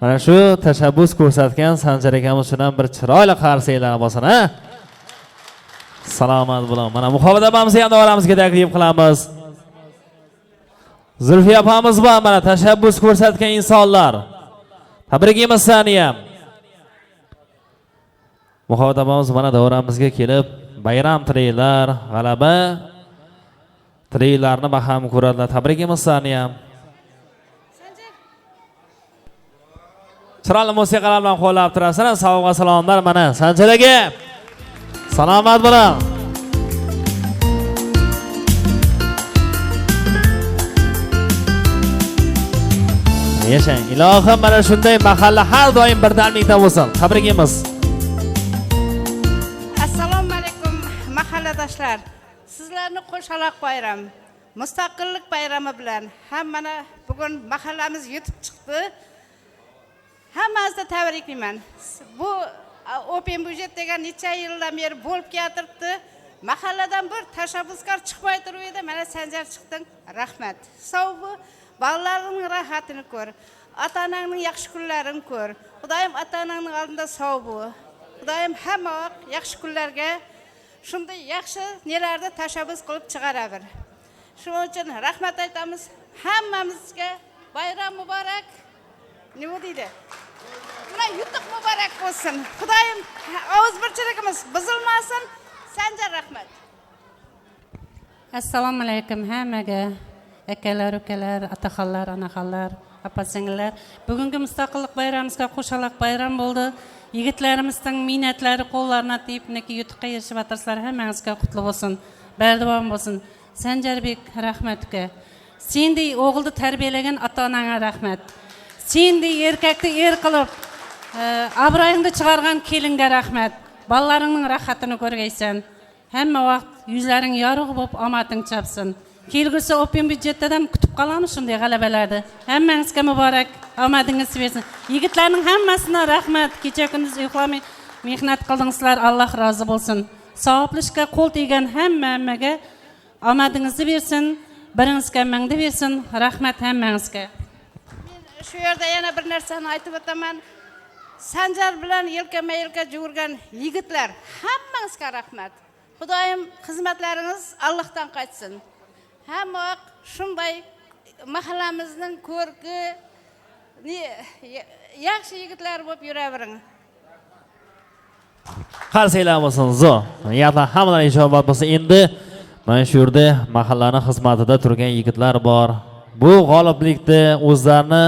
Mana shu tashabbus ko'rsatgan Sanjar akamiz uchun ham bir chiroyli qarsanglar bo'lsin ha. Salomat bo'ling. Mana muhobbet opamizni ham davoramizga taklif qilamiz. Zulfiya opamiz bor, mana tashabbus ko'rsatgan insonlar. Tabriklaymiz seni ham. Muhobbet opamiz mana davoramizga kelib bayram tilaylar, g'alaba tilaylarni baham ko'radilar. Tabriklaymiz seni ham. Chiroyli musiqalar bilan qo'llab turasizlar. Savob salomlar mana Sanjar aka. Salomat bo'ling. Yashang. Ilohim mana shunday mahalla har doim birdamlikda bo'lsin. Tabriklaymiz. Assalomu alaykum mahalladoshlar. Sizlarni qo'shaloq bayram. mustaqillik bayrami bilan hammani bugun mahallamiz yetib chiqdi. Hammasizni tabriklayman. Bu open budjet degan necha yildan beri bo'lib keltiribdi. Mahalladan bir tashabbuskor chiqmay turib edi, mana Sanjar chiqding. Rahmat. Sog' bo'l, bolalarning rohatini ko'r. Ota-onangning yaxshi kunlarini ko'r. Xudoyim ota-onangning oldida sog' bo'l. Xudoyim hamma yaxshi kunlarga shunday yaxshi nelarda tashabbus qilib chiqaraver. Shuning uchun rahmat aytamiz hammamizga. Bayram muborak. Nima deydi? Mana yutuq muborak bo'lsin. Xudoyim og'izbirchiligimiz buzilmasin. Sanjar rahmat. Assalomu alaykum hammaga. Akalar, ukalar, otaxonlar, onaxonlar, opa-singillar. Bugungi mustaqillik bayramimizga qo'shaloq bayram bo'ldi. Yigitlarimizning minnatlari qo'llarına tiyib, neki yutuqqa erishib o'tirsizlar. Hammangizga qutlug' bo'lsin. Bardavom bo'lsin. Sanjarbek rahmatga. Sendek o'g'ilni tarbiyalagan ota-onangga rahmat. Sendek erkakni er qilib, obro'yingni chiqargan kelinga rahmat. Ballarının rahatını ko'rgaysan. Hamma vaqt yuzlaring yorug' bo'lib, omading chopsin. Kelgusi open budjetdan kutib qolamiz shunday g'alabalarni. Hammangizga muborak, omadingiz bersin. Yigitlarning hammasiga rahmat. Kecha kunduz uxlamay mehnat qildingizlar. Alloh rozi bo'lsin. Savoblishga qo'l tegan hammaga omadingizni bersin. Biringizga mingni bersin. Rahmat hammangizga. Men shu yerda yana bir narsani aytib o'taman. Sanjar bilan yelkama-yelka yurgan yigitlar, hammangizga rahmat. Xudoyim xizmatlaringiz Allohdan qaytsin. Hamma shunday mahallamizning ko'rki yaxshi yigitlar bo'lib yuravering. Qarsanglar bo'lsin, zo. Yaqin hammalar ijobat bo'lsin. Endi mana shu yerda mahallaning xizmatida turgan yigitlar bor. Bu g'oliblikda o'zlarini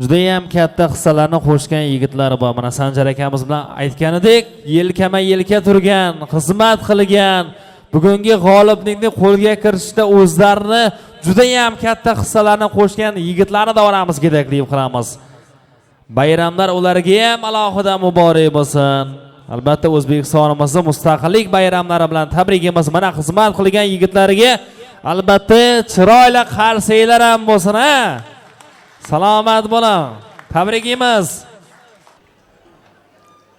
juda ham katta hissalarni qo'shgan yigitlar bor. Mana Sanjar akamiz bilan aytganidek, yelkama-yelka turgan, xizmat qilgan, bugungi g'oliblikni qo'lga kiritishda o'zlarini juda ham katta hissalarni qo'shgan yigitlarni davramiz kerak deb qilamiz. Bayramlar ularga ham alohida muborak bo'lsin. Albatta O'zbekistonimizning mustaqillik bayramlari bilan tabrikimiz mana xizmat qilgan yigitlarga albatta chiroyli qarsanglar ham bo'lsin, ha. Salomat bo'ling. Tabriklaymiz.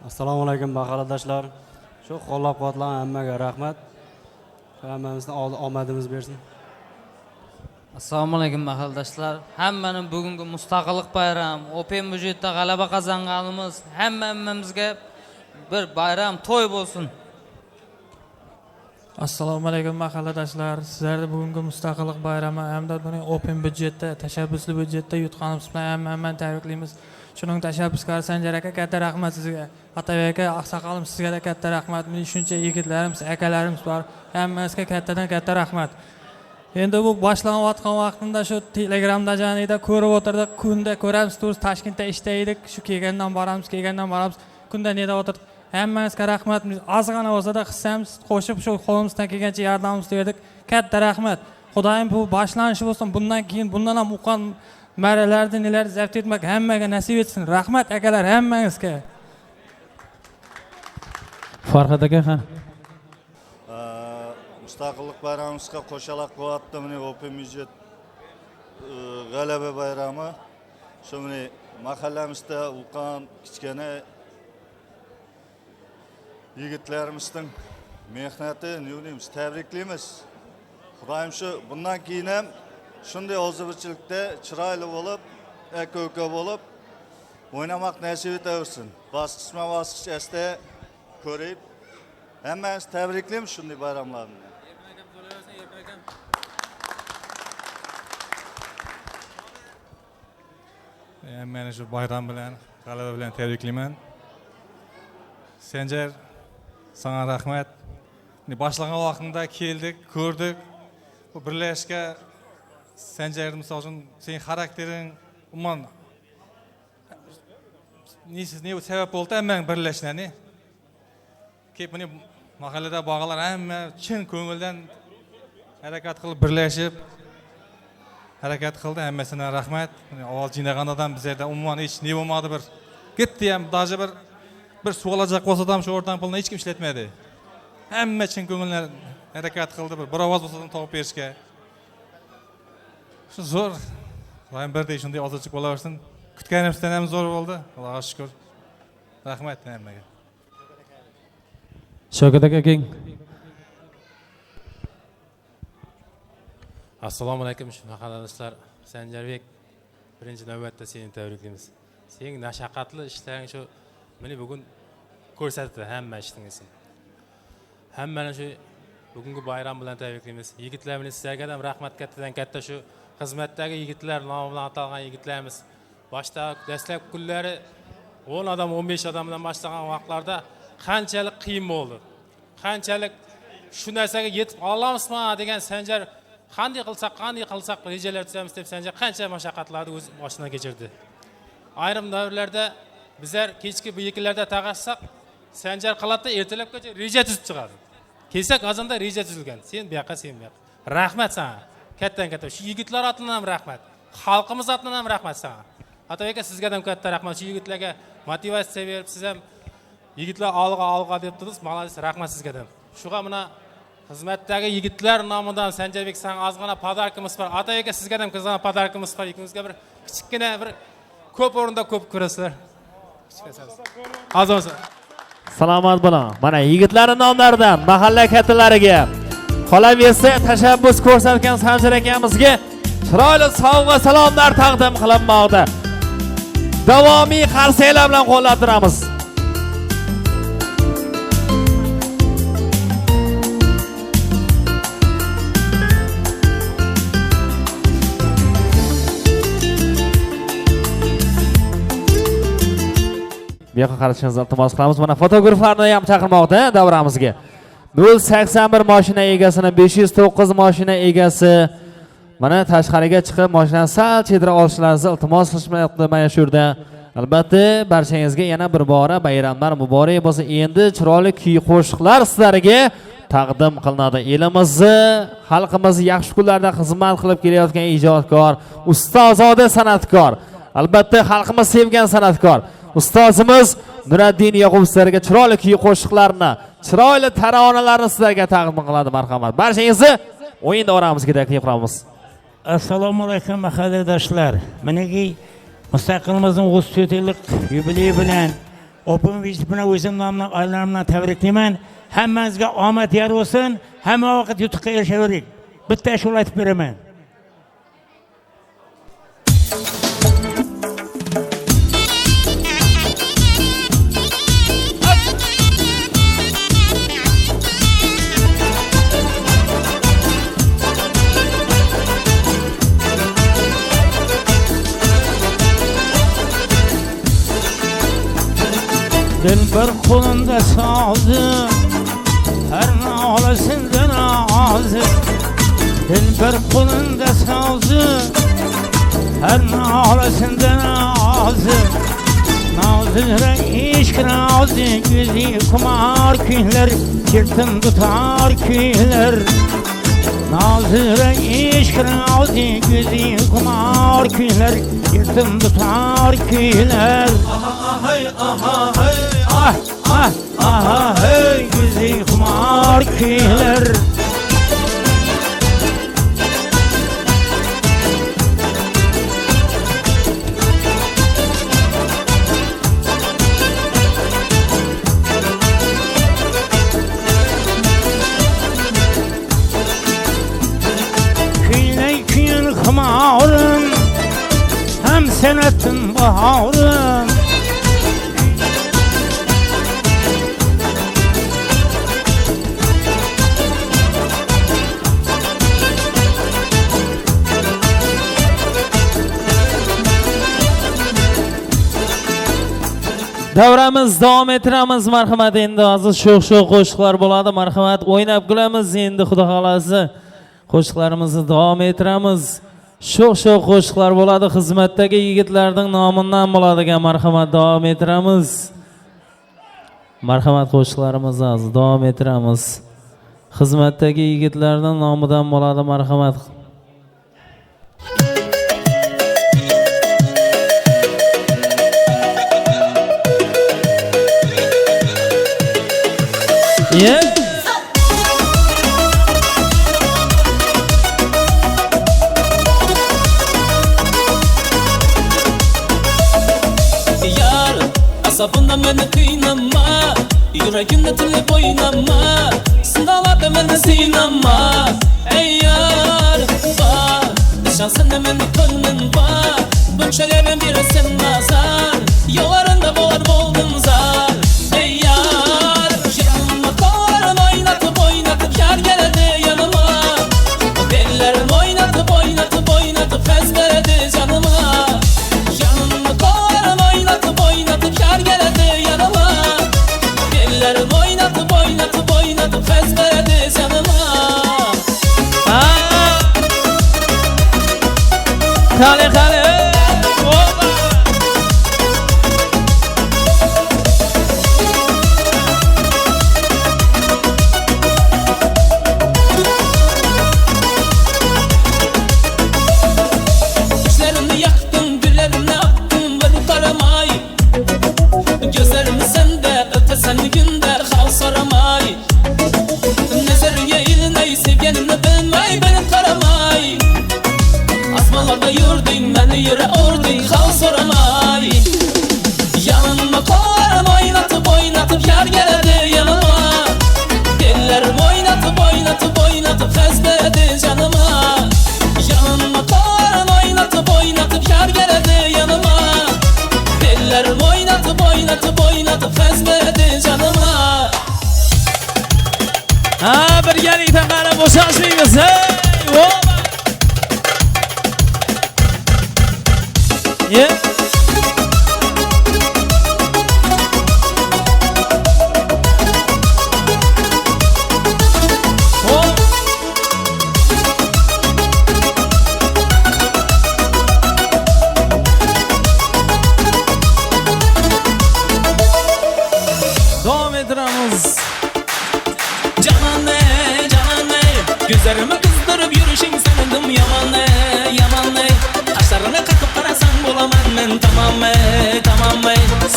Assalomu alaykum mahalladoshlar. Shu qo'llab-quvvatlagan hammaga rahmat. Hammamizning omadimiz bersin. Assalomu alaykum mahalladoshlar. Hammaning bugungi mustaqillik bayram, open budjetda g'alaba qozonganimiz hammamizga bir bayram to'y bo'lsin. Assalomu alaykum mahalladoshlar. Sizlarga bugungi mustaqillik bayrami hamda buni open budjetda, tashabbusli budjetda yutganimiz bilan hammani tabriklaymiz. Shuning tashabbuskori Sanjar aka katta rahmat sizga. Atabek aka, oqsoqolim sizga da katta rahmat. Meni shuncha yigitlarimiz, akalarimiz bor. Hammasiga kattadan katta rahmat. Endi bu boshlanayotgan vaqtimda shu Telegramda janida ko'rib o'tirdik. Kunda ko'ramiz, Toshkentda ishlaydik. Shu kelgandan boramiz. Kunda neda o'tirdik. Hammangizga rahmat. Ozgina bo'lsa-da hissamiz qo'shib shu qo'limizdan kelgancha yordamimizni berdik. Katta rahmat. Xudoyim bu boshlanishi bo'lsin. Bundan keyin bundan ham uqqan maralarni nelar zabt etmak hammaga nasib etsin. Rahmat akalar hammangizga. Farhod aka, ha. Mustaqillik bayramimizga qo'shaloq qilyapti. Mana open budjet g'alaba bayrami. Shu mahallamizda uqqan kichkina yigitlarimizning mehnati neyimiz tabriklaymiz. Xudoyim shu bundan keyin ham shunday o'zbirchilikda chiroyli bo'lib, aka-uka bo'lib o'ynamoq nasib etaversin. Bosqichma-bosqich asta ko'rib, hammamiz tabriklaymiz shunday bayramlarni. Men shu bayram bilan, g'alaba bilan tabriklayman. Sanjar, sana rahmat. Başlagan vaqtida keldik, ko'rdik. Bu birlashga Sanjar misol uchun sening xaraktering umuman ne sabab bo'ldi men birlashgani. Kelib meni mahallada bog'lar hamma chin ko'ngildan harakat qilib birlashib harakat qildi. Hammasiga rahmat. Avval jinagandan bizlarda umuman hech ne bo'lmadi bir. Ketdi ham даже bir suv olacak bo'lsa ham shu o'rdan pulni hech kim ishlatmadi. Hamma chin ko'ngillar harakat qildi, bir ovoz bo'lsa ham topib berishga. Shu zo'r. Xudoyim birdek shunday ozochilik bo'laversin. Kutganimizdan ham zo'r bo'ldi. Allohga shukr. Rahmat hammaga. Shavkat aka keng. Assalomu alaykum mahalladoshlar. Sanjarbek, birinchi navbatda seni tabriklaymiz. Sening mashaqqatli ishlaring shu meni bugun ko'rsatdi hamma ishingizni. Hammani shu bugungi bayram bilan tabriklaymiz. Yigitlar bilan sizlarga ham rahmat kattadan katta shu xizmatdagi yigitlar nomi bilan atalgan yigitlarimiz. Boshda dastlab kunlari 10 odam, 15 odamdan boshlagan vaqtlarda qanchalik qiyin bo'ldi. Qanchalik shu narsaga yetib olamizmi degan Sanjar qanday qilsak rejalar tuzamiz deb Sanjar qancha mashaqqatlarni o'z boshidan kechirdi. Ayrim davrlarda bizlar kechki bu yekillarda taqashsak Sanjar qiladi, ertalabgacha reja tuzib chiqadi. Kelsak azonda reja tuzilgan. Sen bu yoqqa, sen bu yoqqa. Rahmat sana. Kattan katta. Shu yigitlar atidan ham rahmat. Xalqimiz atidan ham rahmat sana. Ata aka sizga ham katta rahmat. Shu yigitlarga motivatsiya berib, siz ham yigitlar olg'a deb turibsiz. Malades, rahmat sizga ham. Shuga mana xizmatdagi yigitlar nomidan Sanjarbek san ozgina podarkimiz bor. Ata aka sizga ham qizg'ana podarkimiz bor. Ikingizga bir kichikgina bir ko'p o'rinda ko'p ko'rasizlar. Azon. Salomat bo'ling. Mana yigitlarning nomlaridan mahalla kattalariga, qolaversa tashabbus ko'rsatgan Sanjar akamizga chiroyli sovg'a salomlar taqdim qilinmoqda. Davomiy qarsaklar bilan qo'llab turamiz. Bu yoqqa qarashingizni iltimos qilamiz. Mana fotograflarni ham chaqirmoqda davramizga. 081 mashina egasini, 509 mashina egasi mana tashqariga chiqib mashinani sal chedira olishlaringizni iltimos qilishmoqda mana shu yerda. Albatta barchangizga yana bir bora bayramlar muborak bo'lsin. Endi chiroyli kuy qo'shiqlar sizlarga taqdim qilinadi. Elimizni, xalqimizni yaxshi kunlarda xizmat qilib kelayotgan ijodkor, ustozoda san'atkor, albatta xalqimiz sevgan san'atkor ustozimiz Nuriddin Yoqubovlarga chiroyli kuy qo'shiqlarni, chiroyli taronalarni sizlarga taqdim qiladi. Marhamat. Barchangizni o'yin davramizga taklif qilamiz. Assalomu alaykum mahalladoshlar. Meniki mustaqilligimizning 34 yillik yubileyi bilan Open Vision bilan o'zim nomidan oilalarimdan tabriklayman. Hammangizga omad yor bo'lsin, hamma vaqt yutuqqa erishaverik. Bitta ashula aytib beraman. Dil bir qo'limda sozi, har nolasidan ozi. Dil bir qo'limda sozi, har nolasidan ozi. Nozira ishq rozi, ko'zi kumar kuylar, kirtim tutar kuylar. Nozira ishq rozi, ko'zi kumar kuylar, kirtim tutar kuylar. Hey güzel kumar kuylar. Kuylar kuyin kumarım, hem senetin baharım. Davramiz davom ettiramiz. Marhamat, endi hozir sho'x qo'shiqlar bo'ladi. Marhamat, o'ynab kulamiz. Endi xudo xolasi qo'shiqlarimizni davom ettiramiz. Sho'x qo'shiqlar bo'ladi. Xizmatdagi yigitlarning nomidan bo'ladigan. Marhamat, davom ettiramiz. Marhamat, qo'shiqlarimizni hozir davom ettiramiz. Xizmatdagi yigitlarning nomidan bo'ladi. Marhamat. meni qiynama, yuragimni tilib o'ynama, sinoqlarda meni sinama. Ey yar, bor, ishonsana meni ko'nglim bor, bunchalarim berasan nazar, yo'larinda bo'lar bo'ldim zar. Ey yar, yanimda qo'llarim o'ynatib o'ynatib yar keladi yanıma, bellarim o'ynatib o'ynatib o'ynatib faz beradi janima. Yanimda qo'llarim o'ynatib o'ynatib yar keladi yanıma, bellarim o'ynatib o'ynatib o'ynatib faz beradi janima. Qale qale. Gözlerimni yaktın, güllerimni attın, beni karamay. Gözlerimni sende, ötesen günde hal soramay. Nezeriye iliney, sevgenimni bilmey, beni karamay. Asmalarda yurdun, beni yere ordun, hal soramay. Yanıma qo'llarim o'ynatib o'ynatib yar keladi yanıma, bellarim o'ynatib o'ynatib o'ynatib faz beradi janima. Yanıma qo'llarim o'ynatib o'ynatib yar keladi yanıma, bellarim o'ynatib o'ynatib o'ynatib faz beradi janima. Ha, birgalikda qani bo'shashmaymiz. Yeah. Davom ettiramiz. Canane, canane, gözlerimi kızdırıp yürüyüşün sanırdım yamane, yamane. Kaşlarını kakıp karasan bulamam ben tamam tamam.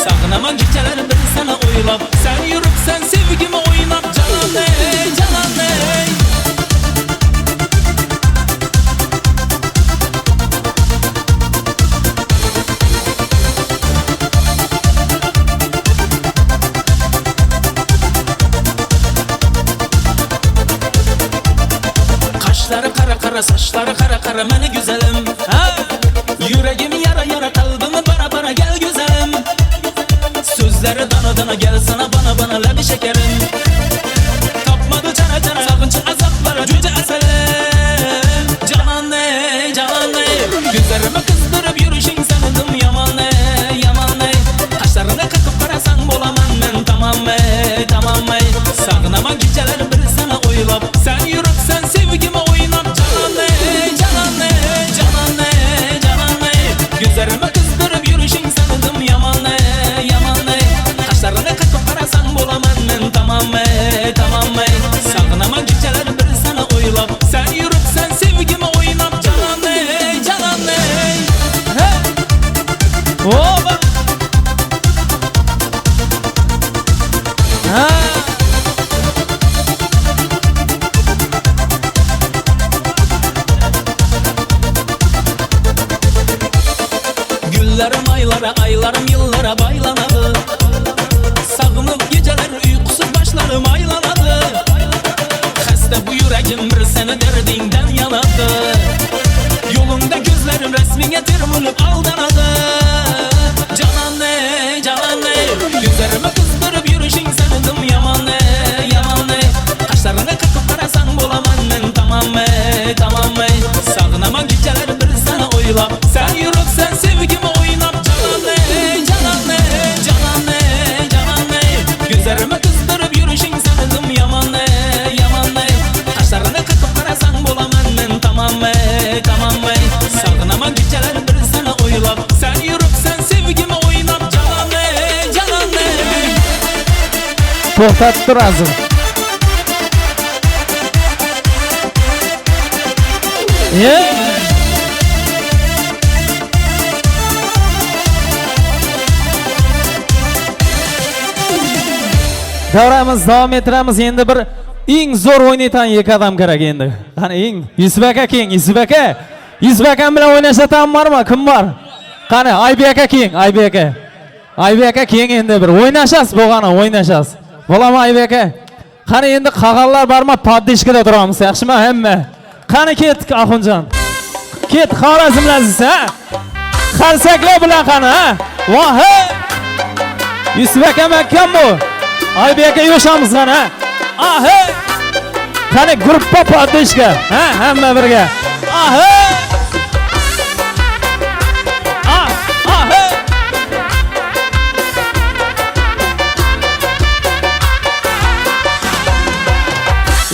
Sağınaman geceler bir sana oylap, sen yürüp sen sevgimi oynap. Canane, canane. Kaşları kara kara, saçları kara kara, meni güzelim. Ha? Yüreğimi yara yara, kalbimi bara bara, gel güzelim. Sözleri dana dana, gel sana bana bana, lebi şekerim. Tapmadı cana cana, sakınçı azaplara, cüce eselim. Canane, canane, gözlerimi kızdırıp yürüyüşün sanırdım yamane, yamane. Kaşlarını kakıp karasan bulamam ben tamam tamam. Sağınaman geceler bir sana oylap, sen yürüp sen sevgimi oynap. Canane, canane, canane, canane. Gözlerimi kızdırıp yürüyüşün sanırdım yamane, yamane. Kaşlarını kakıp karasan bulamam ben tamam tamam. Sağınaman geceler bir sana oylap, sen yürüp sen sevgimi oynap. Canane, canane. Hey. Oba. Ha. Günlerim aylara, aylarım yıllara baylanadı. Sağınıp geceler uykusuz başlarım aylanadı. Hasta bu yüreğim bir sene derdinden yanadı. Yolunda gözlerim resmine termülüp aldanadı. Canane, canane, gözlerimi kızdırıp yürüyüşün sanırdım yamane, yamane. Kaşlarını kakıp karasan bulamam ben tamam tamam. Sağınaman geceler bir sana oylap, sen yürüp sen sevgimi oynap. Canane, canane, canane, canane. Gözlerimi kızdırıp yürüyüşün sanırdım yamane, yamane. Kaşlarını kakıp karasan bulamam ben tamam tamam. Sağınaman geceler bir sana oylap, sen yürüp sen sevgimi oynap. Canane, canane. To'xtatib turasiz. Yeah. Davramiz davom ettiramiz. Endi bir eng zo'r o'ynaydigan ikki odam kerak endi. Qani eng Yusuf aka keng, Yusuf aka. Yusuf aka bilan o'ynashatan bormi? Kim bor? Qani Aybek aka keng, Aybek aka. Aybek aka keyin endi bir o'ynashasiz bo'lgani, o'ynashasiz. Bo'ladimi Aybek aka? Qani endi qag'allar bormi? Poddishkada turamiz, yaxshimi hamma? Qani ketdik Axunjon. Ket Xorazmlaziz, ha? Qarsaklar bilan qani, ha? Voh! Yusuf aka makkan bu. Aybek aka yo'shamiz qani, ha? Aha! Qani gruppa poddishka, ha? Hamma birga. Aha!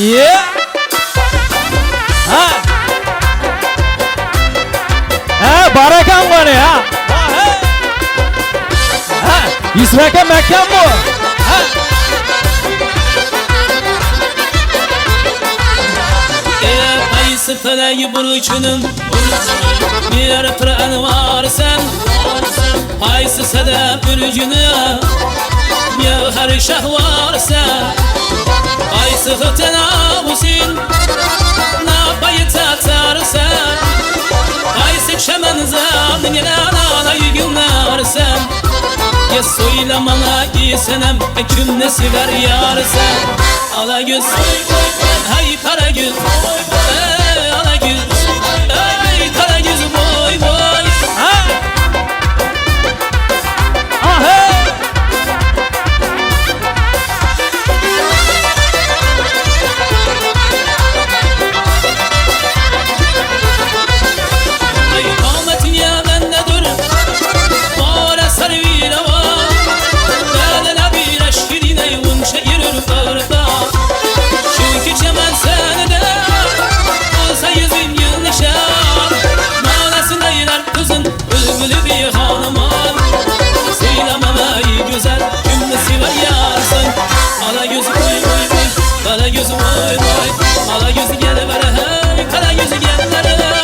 Yeah. Ha. Ha, barakam qani ha. Ha, Yusuf aka makkan bu. Ha. Qaysi falagi burchunim bir qir'an varsan qaysi sada burjuni har shahvarsan qaysi xitana usin na bayta tarsan qaysi shamanzan yana yig'narsan ya söylemana giysem kimne sever yarsan ala göz hay para göz ala göz hay kara göz boy boy ha aha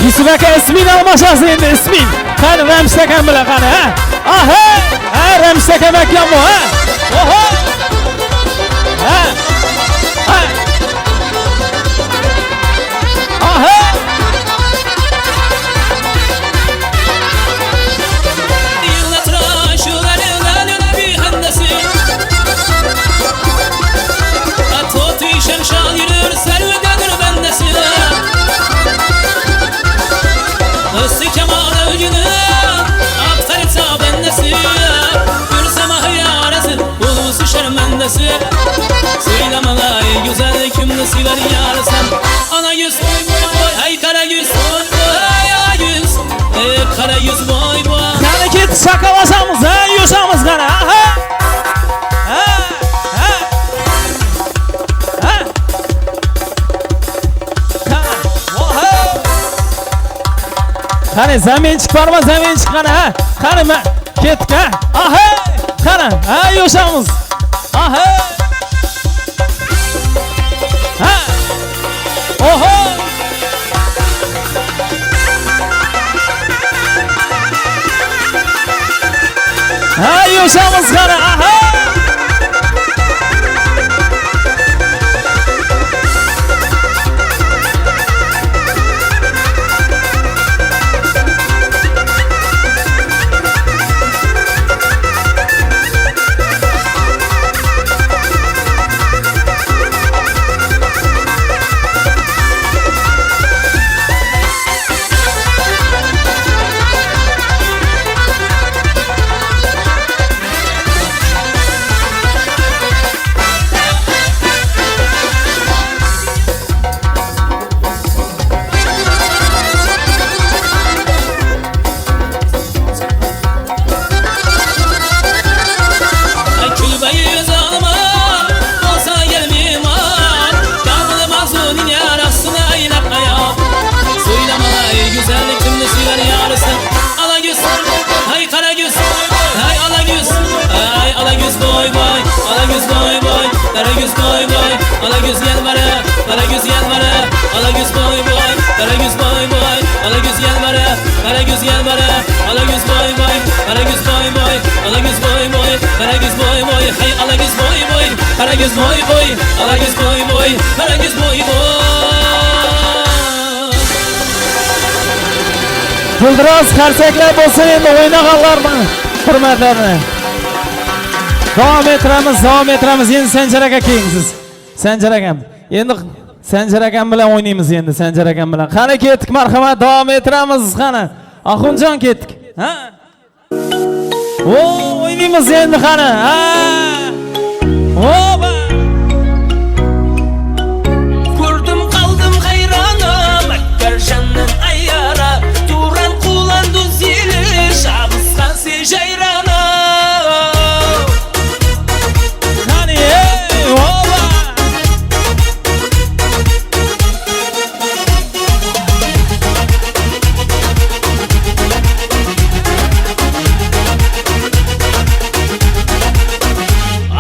Yusuf aka ismini almashasiz endi isming. Qani Ramshid akam bilan qani, ha? Aha! Ha, Ramshid aka makkan bu, ha? Oho! Ha! Ha! Aha! Söylemana güzel kimle sever yarsan ana yüz hay kara yüz hay ana yüz kara yüz boy boy Qani ket şakalaşamiz, ha? Yo'shamiz qani, ha? Ha! Ha! Ha! Qani zaminchik bormi? Zaminchik qani, ha? Qani ketdik, ha? Aha! Qani, ha, yo'shamiz. Aha! Ha! Oho! Ha, yo'shamiz qani, aha! Dildiroz qarsaklar bo'lsin endi o'ynag'anlarni hurmatlarini. Davom ettiramiz. Endi Sanjar aka kelingsiz. Sanjar akam. Endi Sanjar akam bilan o'ynaymiz endi Sanjar akam bilan. Qani ketdik, marhamat, davom ettiramiz qani. Axunjon ketdik. Ha? O'ynaymiz endi qani. Ha? Oba! Ko'rdim qaldim hayronim, Akbarjanning ayyara, Turan qulandu zili, shabisqan sejayrana. Qani, oba!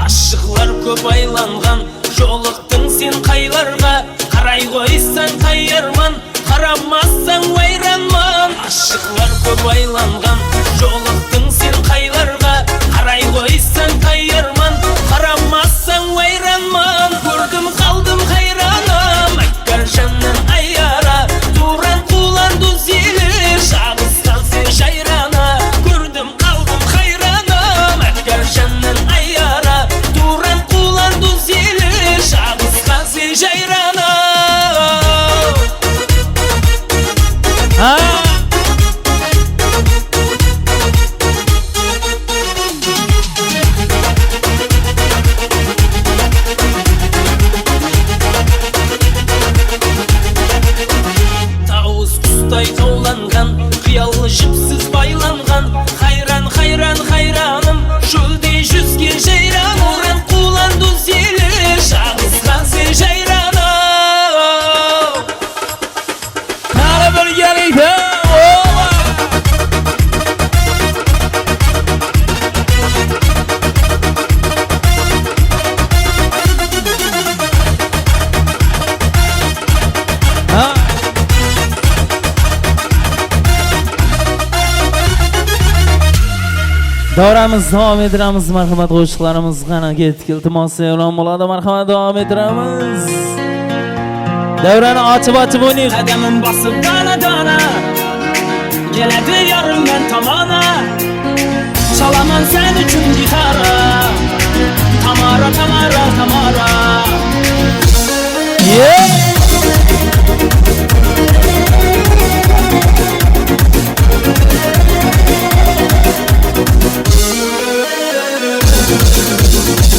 Aşıqlar ko'p aylangan, yo'liqding sen qaylarga, qaray qo'ysan qayrman, qaramazsan vayronman. Aşıqlar ko'p aylangan, yo'liqding sen qaylarga, qaray qo'ysan qayrman, qaramazsan vayronman. Ko'rdim qaldim hayronim, Akbarjanning ayyara, Turan qulandu zili, shabisqan sejayrana. Ko'rdim qaldim hayronim, Akbarjanning ayyara, Turan qulandu zili, shabisqan sejayrana. Ha! Tavus qustay qovlangan, qiyallı jipsiz baylangan, hayran hayran hayranım, şuldi yüzge jayran. Turan qulandu zili, shabisqan sejayrana. Qani birgalikda. Oba! Ha! Davramiz davom ettiramiz, marhamat qo'shiqlarimiz qani ketdik, iltimos e'lon bo'ladi, marhamat davom ettiramiz. Davrani ochib o'ynaylik. Qadamim bosib dana dana, keladi yorim men tomona, chalaman sen uchun gitara, Tamara Tamara Tamara.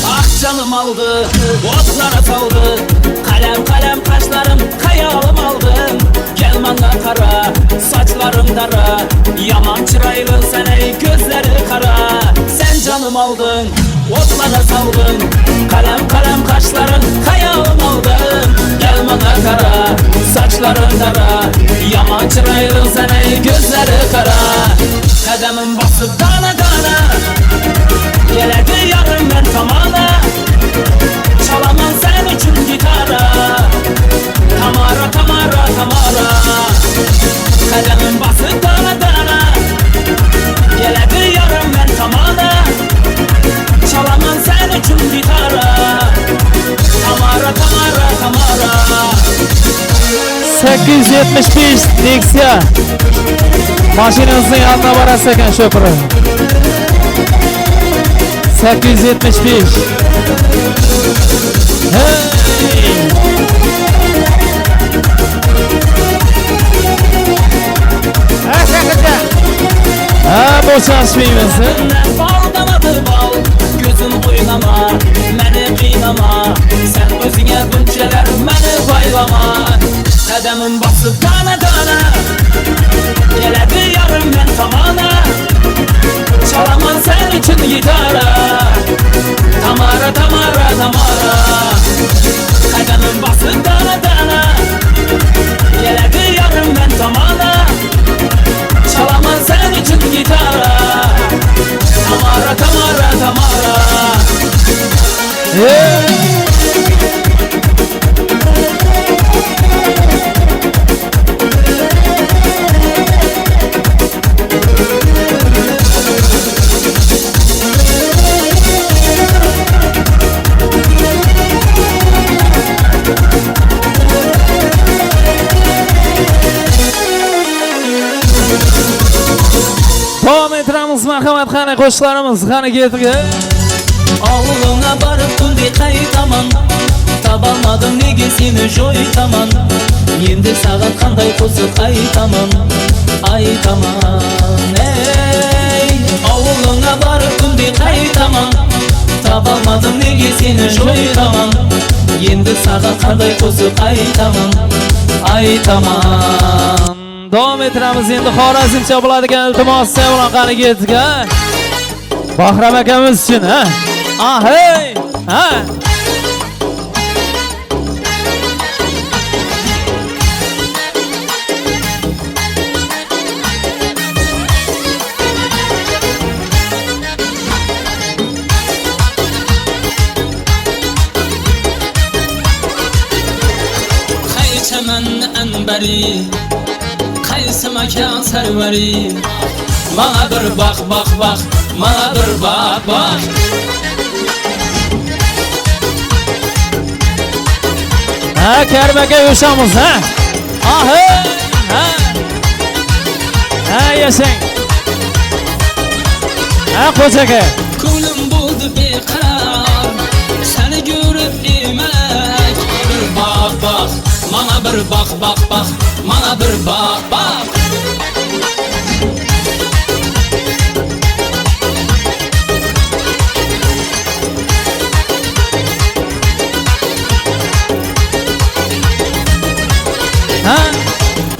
Ah canım aldı, otlara saldı, kalem kalem kaşlarım, hayalım aldım. Gel bana kara, saçlarım dara, yaman çıraylı sen ey gözleri kara. Sen canım aldın, otlara saldın, kalem kalem kaşların, hayalım aldım. Gel bana kara, saçların dara, yaman çıraylı sen ey gözleri kara. Kademim basıp dana dana, geledi yarım ben tamana, çalaman sen için gitara, Tamara Tamara Tamara. Kademim basıp dana dana, geledi yarım ben tamana, çalaman sen için gitara, Tamara Tamara Tamara. 875 Nexia. Mashinanızın yanına barası ekan şoförü. 875. Hey! Ha boşanışmayımız. Bağlamadı bal, gözüm oynama, beni kıynama. Sen özüne bunçeler beni baylama. Kademim basıp dana dana, geledi yarım ben tamana, çalaman sen için gitara, Tamara Tamara Tamara. Kademim basıp dana dana, geledi yarım ben tamana, çalaman sen için gitara, Tamara Tamara Tamara. Davom ettiramiz, marhamat, qani qo'shiqlarimiz qani ketdi. Avluna barıp tündi qaytaman Tabalmadım nege seni joytaman Endi sağa qanday qo'shiq aytaman Aytaman ey Avluna barıp tündi qaytaman Tabalmadım nege seni joytaman Endi sağa qanday qo'shiq aytaman Aytaman Davom ettiramiz endi Xorazmcha bo'ladigan iltimos bilan qani ketdik ha. Bahram akamiz uchun ha. Hey! Ha! Qaychaman anbari Qaysi makan sarvari Mana bir baq baq baq Mana bir baq baq Ha, Karmaga yo'shamiz ha. Hey! Ha! Ha, yashang. Ha, qo'chaka. Ko'nglim bo'ldi beqaror Seni ko'rib emak Bir baq baq Mana bir baq baq baq Mana bir baq baq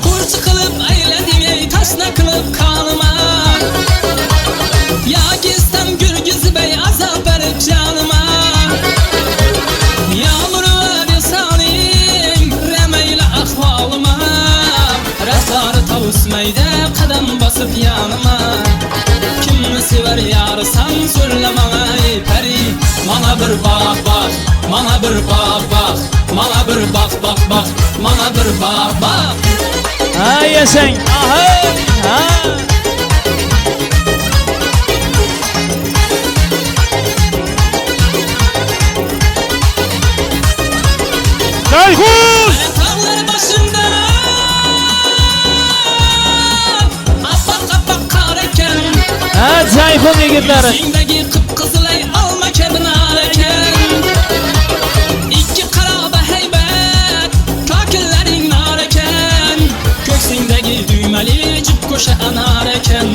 Kurçu qilib aylading ey tasna qilib qonima Yakistan gurgizib ey azab berib jonima Yağmur vadi soning remayli ahvolima Raftori tavusmayda qadam bosib yanima Kimni sevar yarisan so'rlama ey pari Mana bir baq baq Mana bir baq baq Mana bir baq baq baq Mana bir baq baq Ha, yashang. Hey! Ha! Cayhun! Tağlar başında Apaq qar ekan Ha, Cayhun yigitlari. Yüzündeki qıpqızılay alma kebinar ekan İkki qaraba heybet Kakillerin nar ekan Köksündeki düymeli cip koşa anar ekan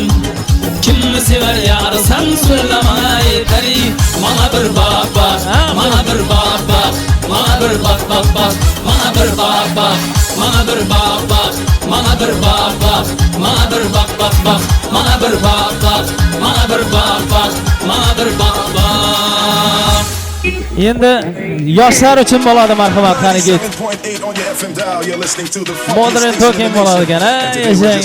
Kimni sever yarısan so'rlamay pari Mana bir baq baq Mana bir baq baq Mana bir baq baq baq Mana bir baq baq Mana bir baq baq Mana bir baq baq Mana bir baq baq baq Mana bir baq baq Mana bir baq baq Mana bir baq baq Endi yoshlar uchun bo'ladi marhamat qani ket. Modern talking bo'ladi ekan ha, yashang.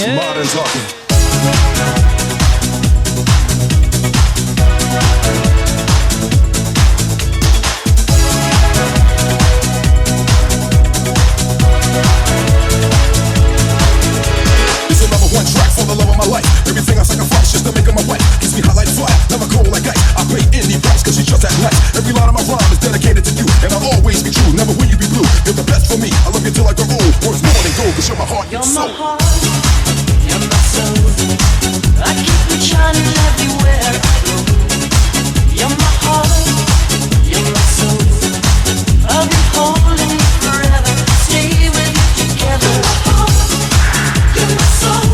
Everything I sacrifice just to make her my wife keeps me hot like fire, never cold like ice. I pay any price cause she's just that nice. Every line of my rhyme is dedicated to you, and I'll always be true. Never will you be blue. You're the best for me. I love you till I grow old. Worth more than gold cause you're my heart and soul. You're my soul. I keep you shining everywhere I go. You're my heart. You're my soul. I'll be holding you forever. Stay with you together. You're my soul.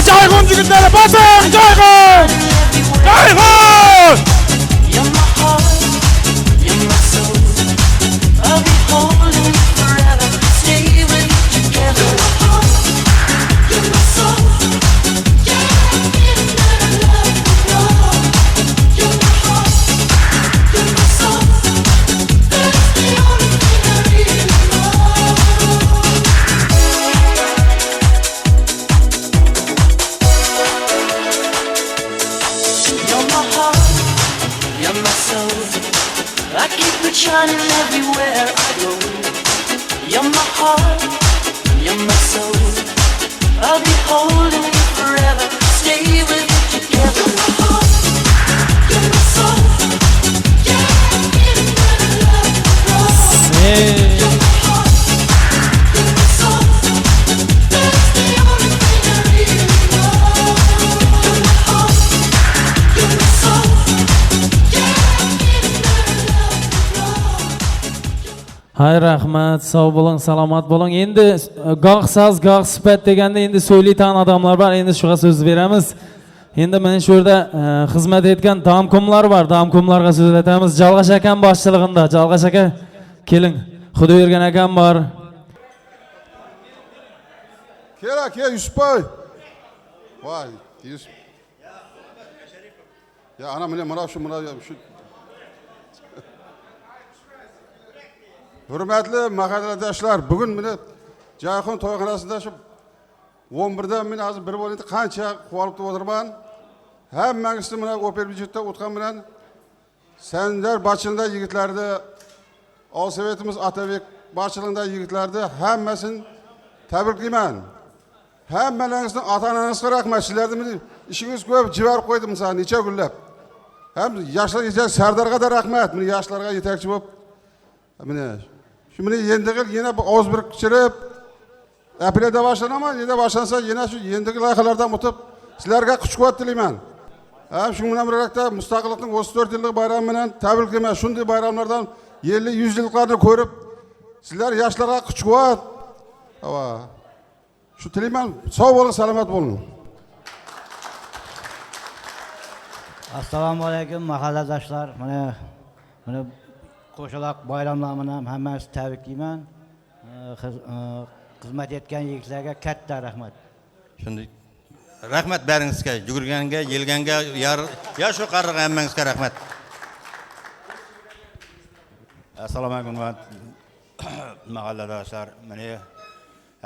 Cayhun yigitlar, bosing Cayhun! Cayhun! You're my heart, you're my soul. I'll be holding you forever. Stay with you together. You're my soul. Yeah, I feel that I love you. You're my heart, you're my soul. That's the only thing I really shining everywhere I go. You're my heart, you're my soul. I'll be holding you forever, stay with you together. You're my heart, you're my soul. Yeah, I'm getting better love. You're my heart, you're my soul. That's the only thing I really know. You're my heart, you're my soul. Hay rahmat, sog' bo'ling, salomat bo'ling. Endi goh so'z, goh suhbat deganda endi so'ylaydigan odamlar bor. Endi shuga so'z beramiz. Endi mana shu yerda xizmat etgan damkomlar bor. Damkomlarga so'z aytamiz. Jalg'ash akam boshchiligida. Jalg'ash aka, keling. Xudoyergan akam bor. Kel, Yusufboy. Voy, Yusuf. Ya ana mana shu Hurmatli mahalladoshlar, bugun meni Jayxon to'yxonasida shu 11da men hozir bir bo'lib qancha quvonib o'tirman. Hammangizni mana Opel budjetda o'tgan bilan Sanjar boshchiligida yigitlarni, Olsovetimiz Atabek boshchiligida yigitlarni hammasini tabriklayman. Hammalaringizning ota-onangizga rahmat. Sizlarning ishingiz ko'p, jivarib qo'ydim sizlarni necha kunlab. Ham yoshlar yetak Sardarga da rahmat. Meni yoshlarga yetakchi bo'lib mana shu meni yendigil yana oz bir kichirib aprelda boshlanaman. Endi boshlansa yana shu yendigil loyihalardan o'tib sizlarga kuch-quvvat tilayman. Shu bilan birgalikda mustaqillikning 34 yillik bayrami bilan tabriklayman. Shunday bayramlardan 50-100 yillarni ko'rib sizlar yoshlarga kuch-quvvat shu tilayman. Sog' bo'ling, salomat bo'ling. Assalomu alaykum mahalladoshlar. Mana qo'shaloq bayramlarini ham hammasini tabriklayman. Xizmat etgan yigitlarga katta rahmat. Shunday rahmat baringizga, yugurganga, yelganga, yosh qarg'a hammangizga rahmat. Assalomu alaykum mahalladoshlar. Meni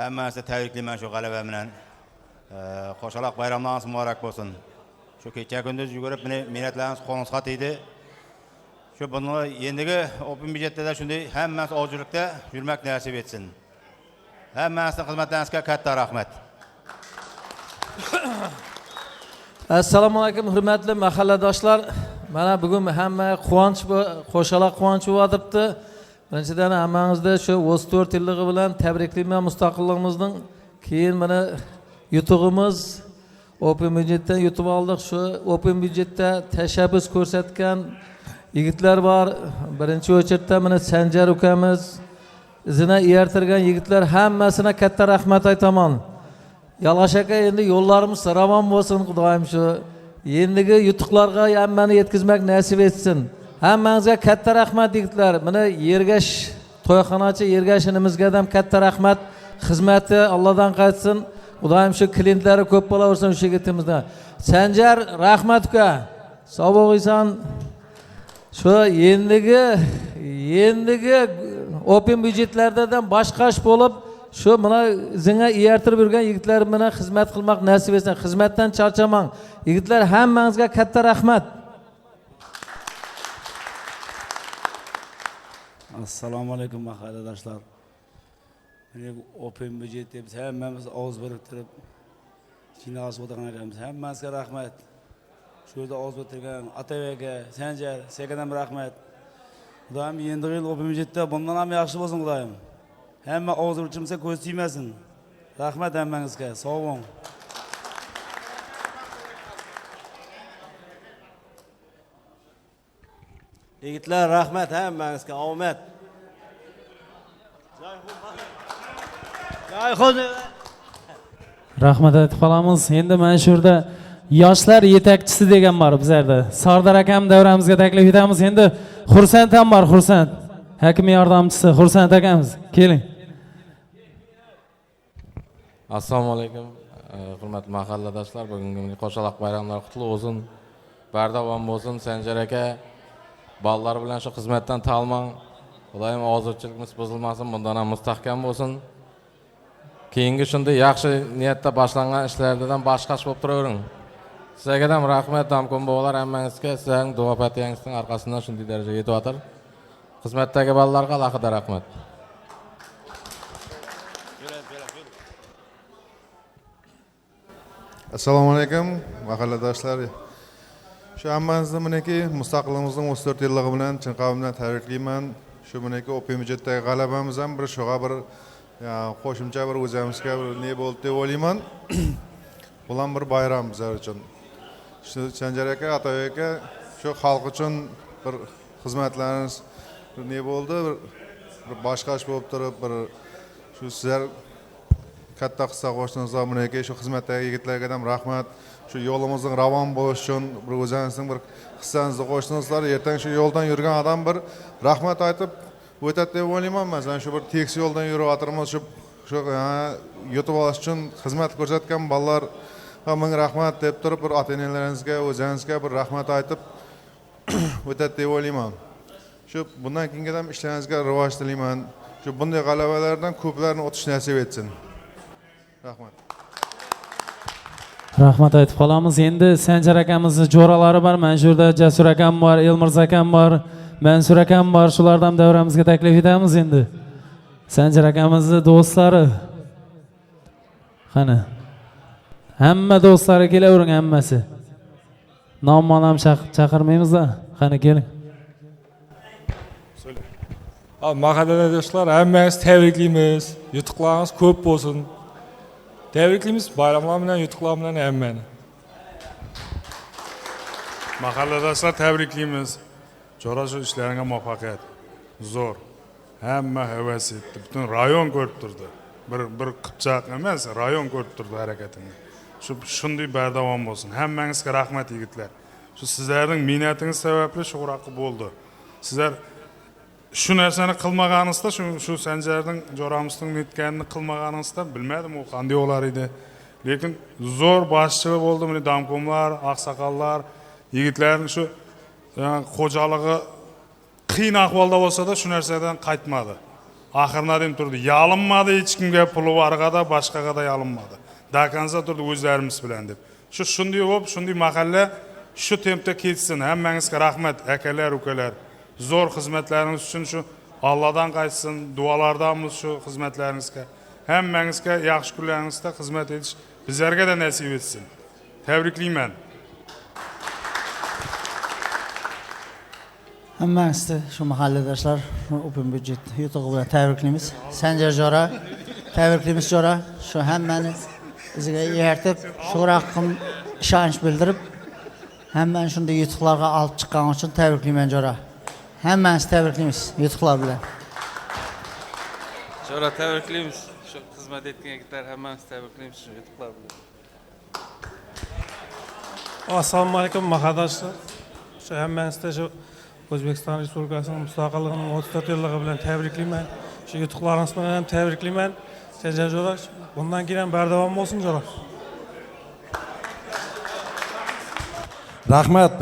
hammasini tabriklayman shu g'alaba bilan. Qo'shaloq bayramlaringiz muborak bo'lsin. Shu kecha kunduz yugurib meni minnatlarimiz qo'ng'izga tegdi. Shu buni endigi Open budjetda shunday hammasi ojilikda yurmak nasib etsin. Hammasini xizmatlaringizga katta rahmat. Assalomu alaykum hurmatli mahalladoshlar. Mana bugun hamma quvonch, qo'shaloq quvonch bo'lyapti. Birinchidan hammangizda shu 34 yilligi bilan tabriklayman mustaqilligimizning. Keyin mana yutug'imiz Open budjetdan yutib oldik. Shu Open budjetda tashabbus ko'rsatgan yigitlar bor. Birinchi o'chirda mana Sanjar ukamiz, izini ertirgan yigitlar hammasina katta rahmat aytaman. Yalg'ash aka, endi yo'llarimiz ravon bo'lsin, Xudoyim shu. Endigi yutuqlarga hammani yetkazmak nasib etsin. Hammangizga katta rahmat yigitlar. Mana Yergash to'yxonachi Yergashinimizga ham katta rahmat. Xizmati Allohdan qaytsin. Xudoyim shu klientlari ko'p bo'laversin shu yigitimizdan. Sanjar rahmat uka. Sog' bo'lingsan. Shu endigi Open budjetlardan boshqash bo'lib, shu mana izinga ertirib yurgan yigitlar bilan xizmat qilmoq nasib etsin. Xizmatdan charchamang. Yigitlar hammangizga katta rahmat. Assalomu alaykum mahalladoshlar. Meni Open budjetda biz hammamiz og'iz biriktirib jinoz o'tirgan ekanmiz. Hammasiga rahmat. Shu yerda og'iz biriktirgan Atabekga, Sanjar, sizga ham rahmat. Xudoyim endi yil Open budjetda bundan ham yaxshi bo'lsin Xudoyim. Hamma og'iz biriktirsa ko'z tiymasin. Rahmat hammangizga. Sog' bo'ling. Yigitlar rahmat hammangizga, omad. Rahmat aytib qolamiz. Endi mana shu yerda yoshlar yetakchisi degan bor bizlarda. Sardor akam davramizga taklif etamiz. Endi Xursand ham bor, Xursand. Hakim yordamchisi Xursand akamiz. Keling. Assalomu alaykum. Hurmatli mahalladoshlar, bugungi qo'shaloq bayramlar qutlug' bo'lsin. Bardavom bo'lsin. Sanjar aka, bolalar bilan shu xizmatdan talmang. Xudoyim hozirchiligimiz buzilmasin, bundan ham mustahkam bo'lsin. Keyingi shunday yaxshi niyatda boshlangan ishlardan boshqash bo'lib turavering. Sizlarga ham rahmat, damkom bolalar hammangizga, sizlarning duo patiyangizning orqasidan shunday darajaga yetyaptir. xizmatdagi bolalarga alohida rahmat. Assalomu alaykum mahalladoshlar. Shu hammamizni mineki mustaqilligimizning 34 yilligi bilan chin qalbimdan tabriklayman. Shu mineki Open budjetdagi g'alabamiz ham bir sho'g'a bir qo'shimcha bir o'zimizga ne bo'ldi deb o'ylayman. Bular bir bayram bizlar uchun. Shu Sanjar aka, Atoy aka shu xalq uchun bir xizmatlariniz ne bo'ldi? Bir boshqash bo'lib turib, bir shu sizlar katta hissa qo'shdingizlar mineki shu xizmatdagi yigitlarga ham rahmat. Shu yo'limizning ravon bo'lishi uchun bir o'zingizning bir hissangizni qo'shdingizlar. Ertaga shu yo'ldan yurgan odam bir rahmat aytib o'tadi deb o'ylayman. Masalan, shu bir tekis yo'ldan yurib shu yutib olish uchun xizmat ko'rsatgan bolalar ming rahmat deb turib bir ota-onalaringizga, o'zingizga bir rahmat aytib o'tadi deb o'ylayman. Shu bundan keyingi ham ishlaringizga rivoj tilayman. Shu bunday g'alabalardan ko'plarni o'tish nasib etsin. Rahmat. Rahmat aytib qolamiz. Endi Sanjar akamizni jo'ralari bor. Mana shu yerda Jasur akam bor, Elmirza akam bor, Mansur akam bor. Shulardan davramizga taklif etamiz endi. Sanjar akamizni do'stlari. Qani. Hamma do'stlari kelavering, hammasi. Nom-nom ham chaqirmaymiz-da. Qani keling. Mahalladoshlar, hammangizni tabriklaymiz. Yutuqlaringiz ko'p bo'lsin. Tabriklaymiz bayramlar bilan, yutuqlar bilan hammani. Mahalladoshlar tabriklaymiz. Jo'rashuv ishlaringizga muvaffaqiyat. Zo'r. Hamma havas etdi. Butun rayon ko'rib turdi. Bir qipchoq emas, rayon ko'rib turdi harakatingni. Shunday bardavom bo'lsin. Hammangizga rahmat yigitlar. Shu sizlarning minnatingiz sababli shu quraqi bo'ldi. Sizlar shu narsani qilmaganingizda, shu Sanjarning jo'ramizning netganini qilmaganingizda bilmadim u qanday bo'lar edi. Lekin zo'r boshchilik bo'ldi. Mana damkomlar, oqsoqollar, yigitlarning shu xo'jaligi qiyin ahvolda bo'lsa-da shu narsadan qaytmadi. Oxirina dem turdi. Yalinmadi hech kimga, puli borgada, boshqaga da yalinmadi. Dakanza turdi o'zlarimiz bilan deb. Shunday bo'lib, shunday mahalla shu tempda ketsin. Hammangizga rahmat, akalar, ukalar. Zo'r xizmatlaringiz uchun shu Allohdan qaytsin, duolardamiz shu xizmatlaringizga. Hammangizga yaxshi kunlaringizda xizmat etish bizlarga da nasib etsin. Tabriklayman. Hammangizga shu mahalladoshlar Open budjet yutug'i bilan tabriklaymiz. Sanjar jo'ra, tabriklaymiz jo'ra. Shu hammani bizga yeritib, shu raqam ishonch bildirib, hammani shunday yutuqlarga olib chiqqan uchun tabriklayman jo'ra. Hammamizni tabriklaymiz yutuqlar bilan. Jo'ra tabriklaymiz. Shu xizmat etgan yigitlar hammamizni tabriklaymiz shu yutuqlar bilan. Assalomu alaykum mahalladoshlar. Shu hammamizni shu O'zbekiston Respublikasining mustaqilligining 34 yilligi bilan tabriklayman. Shu yutuqlaringiz bilan ham tabriklayman. Sanjar jo'ra, bundan keyin ham bardavom bo'lsin jo'ra.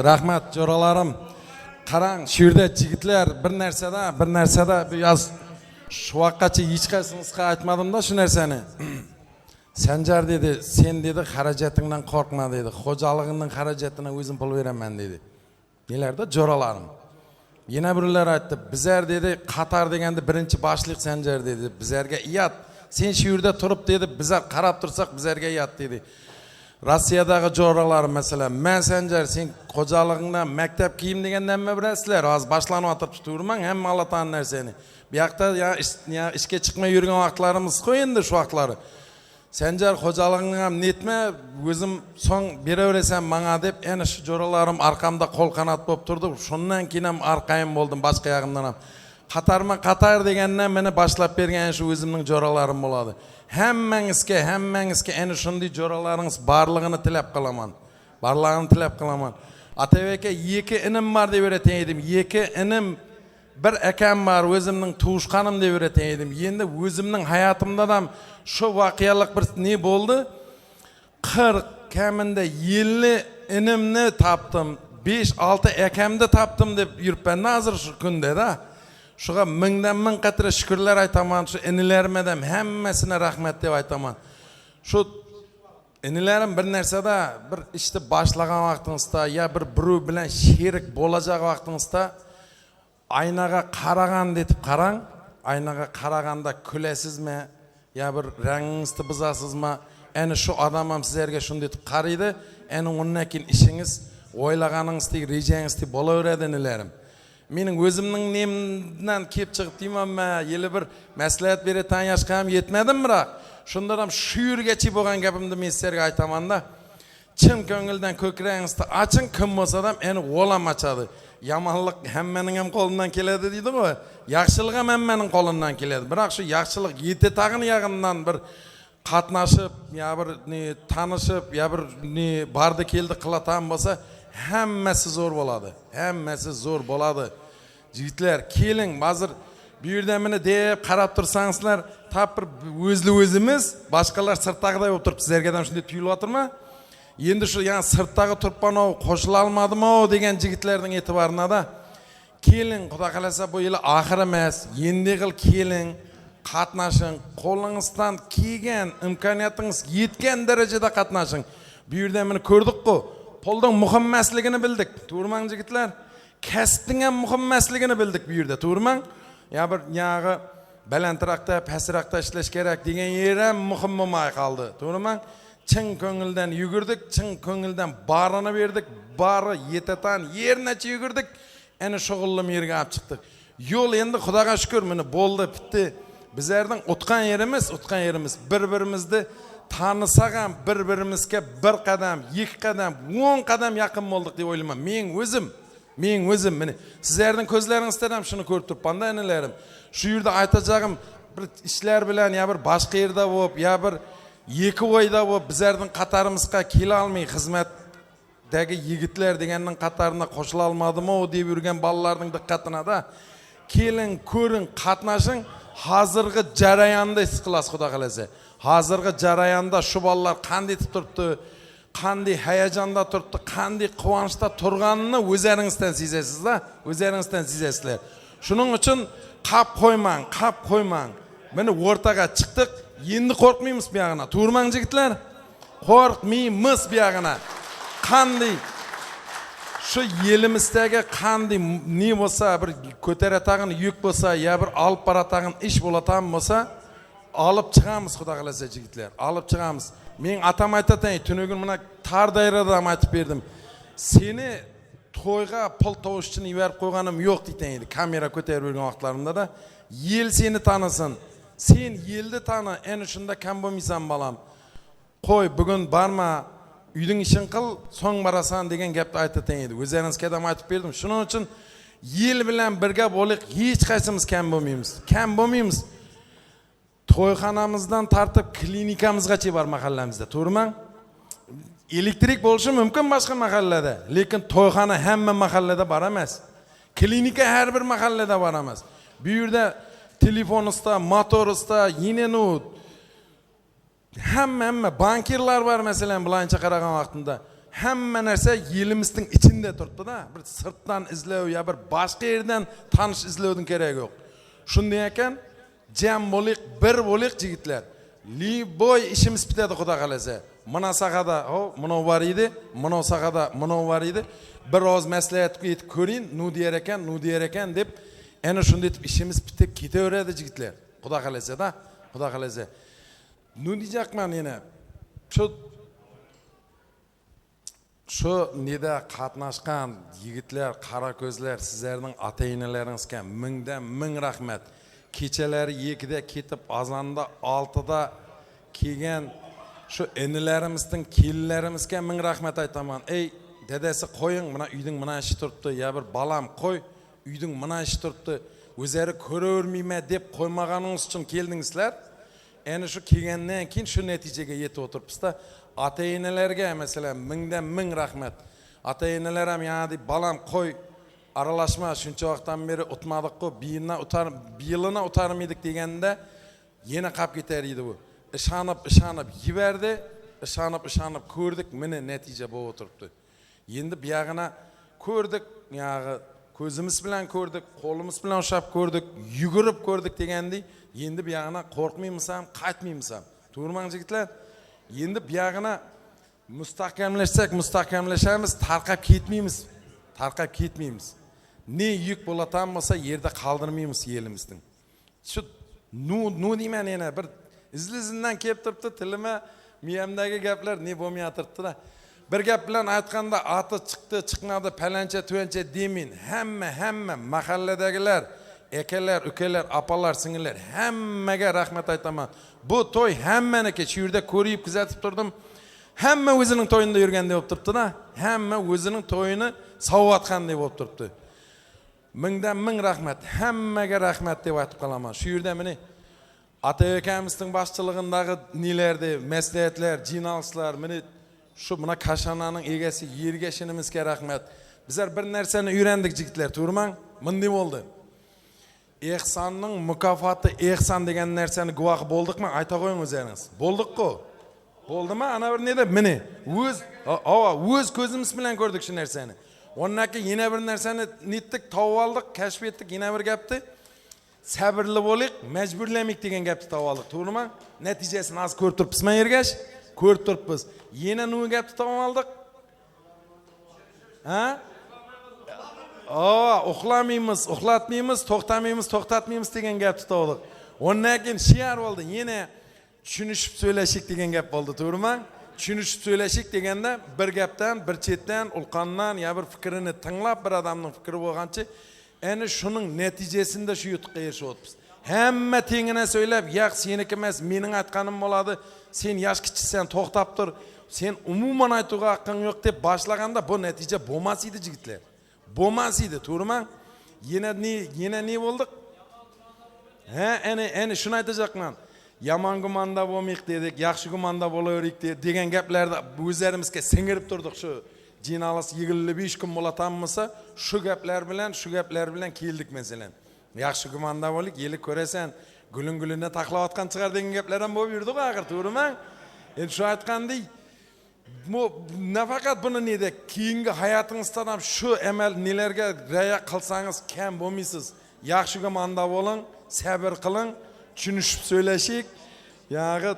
Rahmat jo'ralarim. Qarang, shu yerda yigitlar bir narsada yoz shu vaqtgacha hech qaysingizni aytmadim-da shu narsani. Sanjar dedi, sen dedi xarajatingdan qo'rqma dedi. Xo'jaligingning xarajatidan o'zim pul beraman dedi. Nelarda jo'ralarim. Yana birlar aytdi, bizlar dedi Qatar deganda birinchi boshliq Sanjar dedi. Bizlarga iyat. Sen shu yerda turib dedi, bizlar qarab tursak bizlarga iyat dedi. Rossiyadagi jo'ralar masalan, men Sanjar sen xo'jaligingdan maktab kiyim degandan nima bilasizlar? Hozir boshlanib o'tirib turman, hamma Allohdan narsani. Bu yoqda ishga chiqmay yurgan vaqtlarimiz qo'y endi shu vaqtlari. Sanjar xo'jaligingni ham netma, o'zim so'ng beraverasan menga deb, ana shu jo'ralarim orqamda qo'l qanot bo'lib turdi. Shundan keyin ham orqayim bo'ldim, boshqa yog'imdan ham. Qatar degandan meni boshlab bergan shu o'zimning jo'ralarim bo'ladi. Hammangizga ana shunday jo'ralaringiz barlig'ini tilab qilaman. Atavaka 2 inim bor deb o'ratan edim. 2 inim, bir akam bor, o'zimning tug'ishqanim deb o'ratan edim. Endi o'zimning hayotimda ham shu voqealik bir ne bo'ldi? 40 kamida 50 inimni topdim. 5-6 akamni topdim deb yuribman hozir shu kunda-da. Şuğa mingdan ming qatra shukrlar aytaman. Shu inilarimdan hammasini rahmat deb aytaman. Shu inilarim bir narsada, bir ishni boshlagan vaqtingizda, ya bir birov bilan sherik bo'lajak vaqtingizda aynaga qaragan detip qarang. Aynaga qaraganda kulesizmi? Ya bir rangingizni buzasizmi? Eni şu adamam sizlerge şunu detip qaraydi. Eni ondan keyin işiniz, o'ylaganingizdek, rejangizdek bo'laveradi nilarim. Mening o'zimning nemdan kelib chiqib deymanmi, yili bir maslahat beratan yoshga ham yetmadim, biroq shunda ham shu yergacha bo'lgan gapimni men sizlarga aytaman-da. Chin ko'ngildan ko'kragingizni oching, kim bo'lsa ham eni o'lam ochadi. Yomonlik hammaning ham qo'lidan keladi deydi-ku. Yaxshilik ham hammaning qo'lidan keladi. Biroq shu yaxshilik yeti tag'in yag'indan bir qatnashib, ya bir tanishib, ya bir bardi keldi qilatan bo'lsa, hammasi zo'r bo'ladi. Hammasi zo'r bo'ladi. Yigitlar, keling, hozir bu yerda meni deb qarab tursangizlar, tap bir o'zimiz, boshqalar sirtdag'iday o'tirib turibdi. Sizlarga ham shunday tuyulyaptimi? Endi shu yani sirtdagi turibman, qo'shila olmadimi degan yigitlarning e'tiborini-da. Keling, Xudo xolasa bu yil oxir emas, endi qil keling. Qatnashing, qo'lingizdan kelgan imkoniyatingiz yetgan darajada qatnashing. Bu yerda meni ko'rdik-ku, pulning muhim emasligini bildik. To'g'rimi yigitlar? Kasbning ham muhim emasligini bildik bu yerda. To'g'rimi? Ya bir yog'i balandroqda, pastroqda ishlash kerak degan yer ham muhim bo'lmay qoldi. To'g'rimi? Chin ko'ngildan yugurdik, chin ko'ngildan barini berdik, bari yetatan yernacha yugurdik. Ana shug'ullim yerga olib chiqdik. Yo'l endi Xudoga shukr, meni bo'ldi, bitdi. Bizlarning o'tgan yerimiz bir-birimizni tanisak ham bir-birimizga bir qadam, ikki qadam, 10 qadam yaqin bo'ldik deb o'ylayman. Men o'zim meni sizlarning ko'zlaringizdan ham shuni ko'rib turibman-da, anilarim. Shu yerda aytacağım bir ishlar bilan ya bir boshqa yerda bo'lib, ya bir iki oyda bo'lib bizlarning qatarimizga kela olmay xizmatdagi yigitlar deganning qatarına qo'shila olmadimi deb yurgan bolalarning diqqatina-da. Keling, ko'ring, qatnashing. Hozirgi jarayonda his qilasiz, Xudo xolasa. Hozirgi jarayonda shu bolalar qanday turibdi, qanday hayajonda turibdi, qanday quvonchda turganini o'zlaringizdan sezasizlar, o'zlaringizdan sezasizlar. Shuning uchun qap qo'ymang. Meni o'rtaga chiqdik, endi qo'rqmaymiz bu yog'ina. To'g'rimi yigitlar? Qo'rqmaymiz bu yog'ina. Qanday şu yelimizdagi qanday ne bo'lsa, bir ko'taratag'in yuk bo'lsa, ya bir olib baratag'in ish bo'latan bo'lsa, olib chiqamiz, Xudo xolasa yigitlar. Olib chiqamiz. Men atam aytatan, tunugun mana tar dairada ham aytib berdim. Seni to'yga pul tovush uchun yuborib qo'yganim yo'q deydi. Kamera ko'tarib yurgan vaqtlarimda yel seni tanisin. Sen yelni tani, ana shunda kam bo'lmaysan balam. Qo'y, bugun barma, uyning ishini qil, so'ng barasan degan gapni aytatan edi. O'zlaringizga ham aytib berdim. Shuning uchun yil bilan birga bo'liq, hech qaysimiz kam bo'lmaymiz. To'yxonamizdan tartib klinikamizgacha bor mahallamizda, to'g'rimi? Elektrik bo'lishi mumkin boshqa mahallada, lekin to'yxona hamma mahallada bor emas. Klinika har bir mahallada bor emas. Bu yerda telefonista, motorista, yinenu hamma bankirlar var mesela bilancha qaragan vaqtida. Hamma narsa yelimizning ichida turibdi-da. Bir sirtdan izlov ya bir boshqa yerdan tanish izlovning keragi yo'q. Shunday ekan, jam bo'liq, bir bo'liq yigitlar. Liboy ishimiz bitadi, Xudo xolasa. Mana sahada, mana var edi, mana sahada, mana var edi. Bir oz maslahat yetib ko'ring, nu der ekan deb, ana shunday deb ishimiz bitib ketaveradi yigitlar. Xudo xolasa-da, Xudo xolasa. Nu diyecekman yine. Şu nida qatnashgan yigitlar, qara ko'zlar, sizlarning ota-onalaringizga mingdan ming rahmat. Kechalari 2da ketib, azonda 6da kelgan shu enilarimizning, kelinlarimizga ming rahmat aytaman. Ey, dadasi qo'ying, mana uyning mana ishi turibdi, ya bir balam qo'y, uyning mana ishi turibdi. O'zlari ko'ravermayman deb qo'ymaganingiz uchun keldingizlar. Yani şu kelgandan keyin shu natijaga yetib o'tiribsiz-da. Ota-onalarga masalan mingdan ming rahmat. Ota-onalar ham yani balam qo'y, aralashma, shuncha vaqtdan beri o'tmadik-ku, biyilini o'tarmaydik deganda yana qolib ketar edi bu. Ishonib yiberdi, ishonib ko'rdik, meni natija bo'lib o'tiribdi. Endi bu yog'ina ko'rdik, yog'i ko'zimiz bilan ko'rdik, qo'limiz bilan ushlab ko'rdik, yugurib ko'rdik degandek. Endi bu yog'ina qo'rqmaymiz ham, qaytmaymiz ham. To'g'rimi yigitlar? Endi bu yog'ina mustahkamlashsak, mustahkamlashamiz, tarqab ketmaymiz. ne yük bo'latan bo'lsa yerda qoldirmaymiz elimizning. Shu nu deyman yana bir izli-izlidan kelib turibdi tilima, miyamdagi gaplar ne bo'lmay turibdi-da. Bir gap bilan aytganda ati chiqdi, chiqmadi, palancha, tuyancha demin. Hamma mahalladagilar, akalar, ukalar, opalar, singillar hammaga rahmat aytaman. Bu to'y hammaniki shu yerda ko'rib kuzatib turdim. Hamma o'zining to'yinda yurgandek bo'lib turibdi-da. Hamma o'zining to'yini savvatgandek bo'lib turibdi. Mingdan ming rahmat, hammaga rahmat deb aytib qolaman. Shu yerda meni ata akamizning boshchiligidagi nilardi, maslahatlar, jinoyatlar, meni shu buna kashananing egasi Yergashinimizga rahmat. Bizlar bir narsani o'rgandik yigitlar, to'g'rimi? Bunday bo'ldi. Ehsonning mukofoti ehson degan narsani guvoh bo'ldikmi? Ayta qo'ying o'zingiz. Bo'ldik-ku. Bo'ldimi? Ana bir neda meni o'z ko'zimiz bilan ko'rdik shu narsani. Ondan keyin yana bir narsani netdik, tavib oldik, kashf etdik, yana bir gapni sabrli bo'lik, majburlamaylik degan gapni tavib oldik, to'g'rimi? Natijasini hozir ko'rib turibsizmi, Ergash? Ko'rib turibmiz. Yana nima gapni tavib oldik? Ha? Uxlamaymiz, uxlatmaymiz, to'xtamaymiz, to'xtatmaymiz degan gapni tavib oldik. Ondan keyin shiar bo'ldi, yana tushunishib so'ylashik degan gap bo'ldi, to'g'rimi? Tushunishib so'ylashik deganda bir gapdan, bir chetdan, ulqondan ya bir fikrini tinglab, bir odamning fikri bo'lgancha, ana shuning natijasida shu yutuqqa erishib o'tibmiz. Hamma tengina so'ylab, "Yo'q, seniki emas, mening aytganim bo'ladi. Sen yosh kichiksan, to'xtab tur. Sen umuman aytuga haqqing yo'q" deb boshlaganda bu natija bo'lmas edi, yigitlar. Bo'lmas edi, to'g'rimi? Yana ne bo'ldik? Ana shuni aytajaqman. Yomon gumanda bo'lmayq dedik, yaxshi gumanda bo'laverik degan gaplarni o'zlarimizga singirib turdik. Shu jinolas 25 kun bo'latanmasa, shu gaplar bilan keldik masalan. Yaxshi gumanda bo'lik, yeli ko'rasan, gulini taqlayotgan chiqar degan gaplar ham bo'lib yurdi axir, to'g'rimi? Endi shu aytgandek, bu nafaqat buni neda, keyingi hayotingizda ham shu amal nelarga rioya qilsangiz kam bo'lmaysiz. Yaxshi gumanda bo'ling, sabr qiling, tushunishib so'ylashik, ya'ni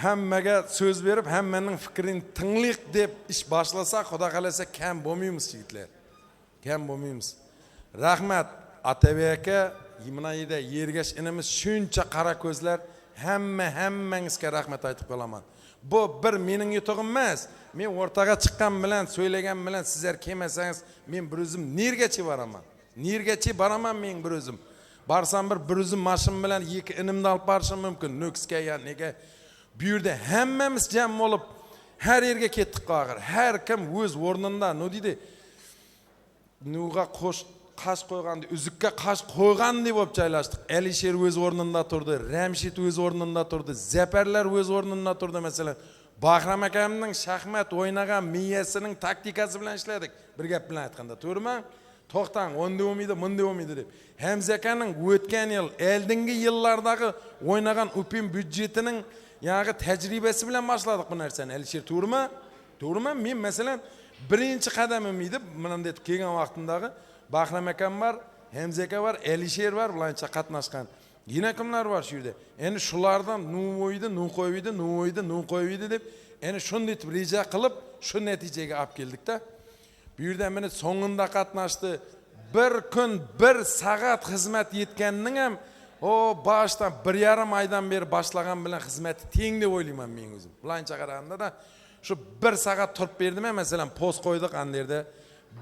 hammaga so'z berib, hammaning fikrini tinglik deb ish boshlasa, xudo xolasa kam bo'lmaymiz yigitlar. Kam bo'lmaymiz. Rahmat Atabek aka, Yimnayida Yergash inimiz shuncha qara ko'zlar, hammangizga rahmat aytib qolaman. Bu bir mening yutug'im emas. Men o'rtaga chiqqan bilan, so'ylagan bilan sizlar kelmasangiz, men bir o'zim nergacha boraman. Nergacha boraman men bir o'zim. Barsam bir o'zim mashin bilan iki inimni olib borishim mumkin. Nuksga ya nega. Bu yerda hammamiz jam bo'lib har yerga ketdik qo'g'ir. Har kim o'z o'rnida, no deydi? Nuga qash qo'yganda, uzukka qash qo'ygandek bo'lib joylashdik. Alisher o'z o'rnida turdi, Ramshid o'z o'rnida turdi, Zafarlar o'z o'rnida turdi masalan. Bahram akamning shaxmat o'ynagan miyasining taktikasi bilan ishladik. Bir gap bilan aytganda, to'g'rimi? To'xtang, onda bo'lmaydi, bunda bo'lmaydi deb. Hamza akaning o'tgan yil, oldingi yillardagi o'ynagan UPM byudjetining ya'ni tajribasi bilan boshladik bu narsani. Alisher, to'g'rimi? To'g'rimi? Men masalan birinchi qadamim edi, mana deb kelgan vaqtimdagi Bahram akam bor, Hamza aka bor, Alisher bor, bularcha qatnashgan. Yana kimlar bor shu yerda? Endi shulardan nu qo'ydi deb, endi shunday deb reja qilib, shu natijaga olib keldik-da. Bu yerda meni so'ngida qatnashdi. Bir kun 1 soat xizmat yetganning ham boshdan 1,5 oydan beri boshlagan bilan xizmatni teng deb o'ylayman men o'zim. Bularcha qaraganda shu 1 soat turib berdim, masalan, post qo'ydik anderda.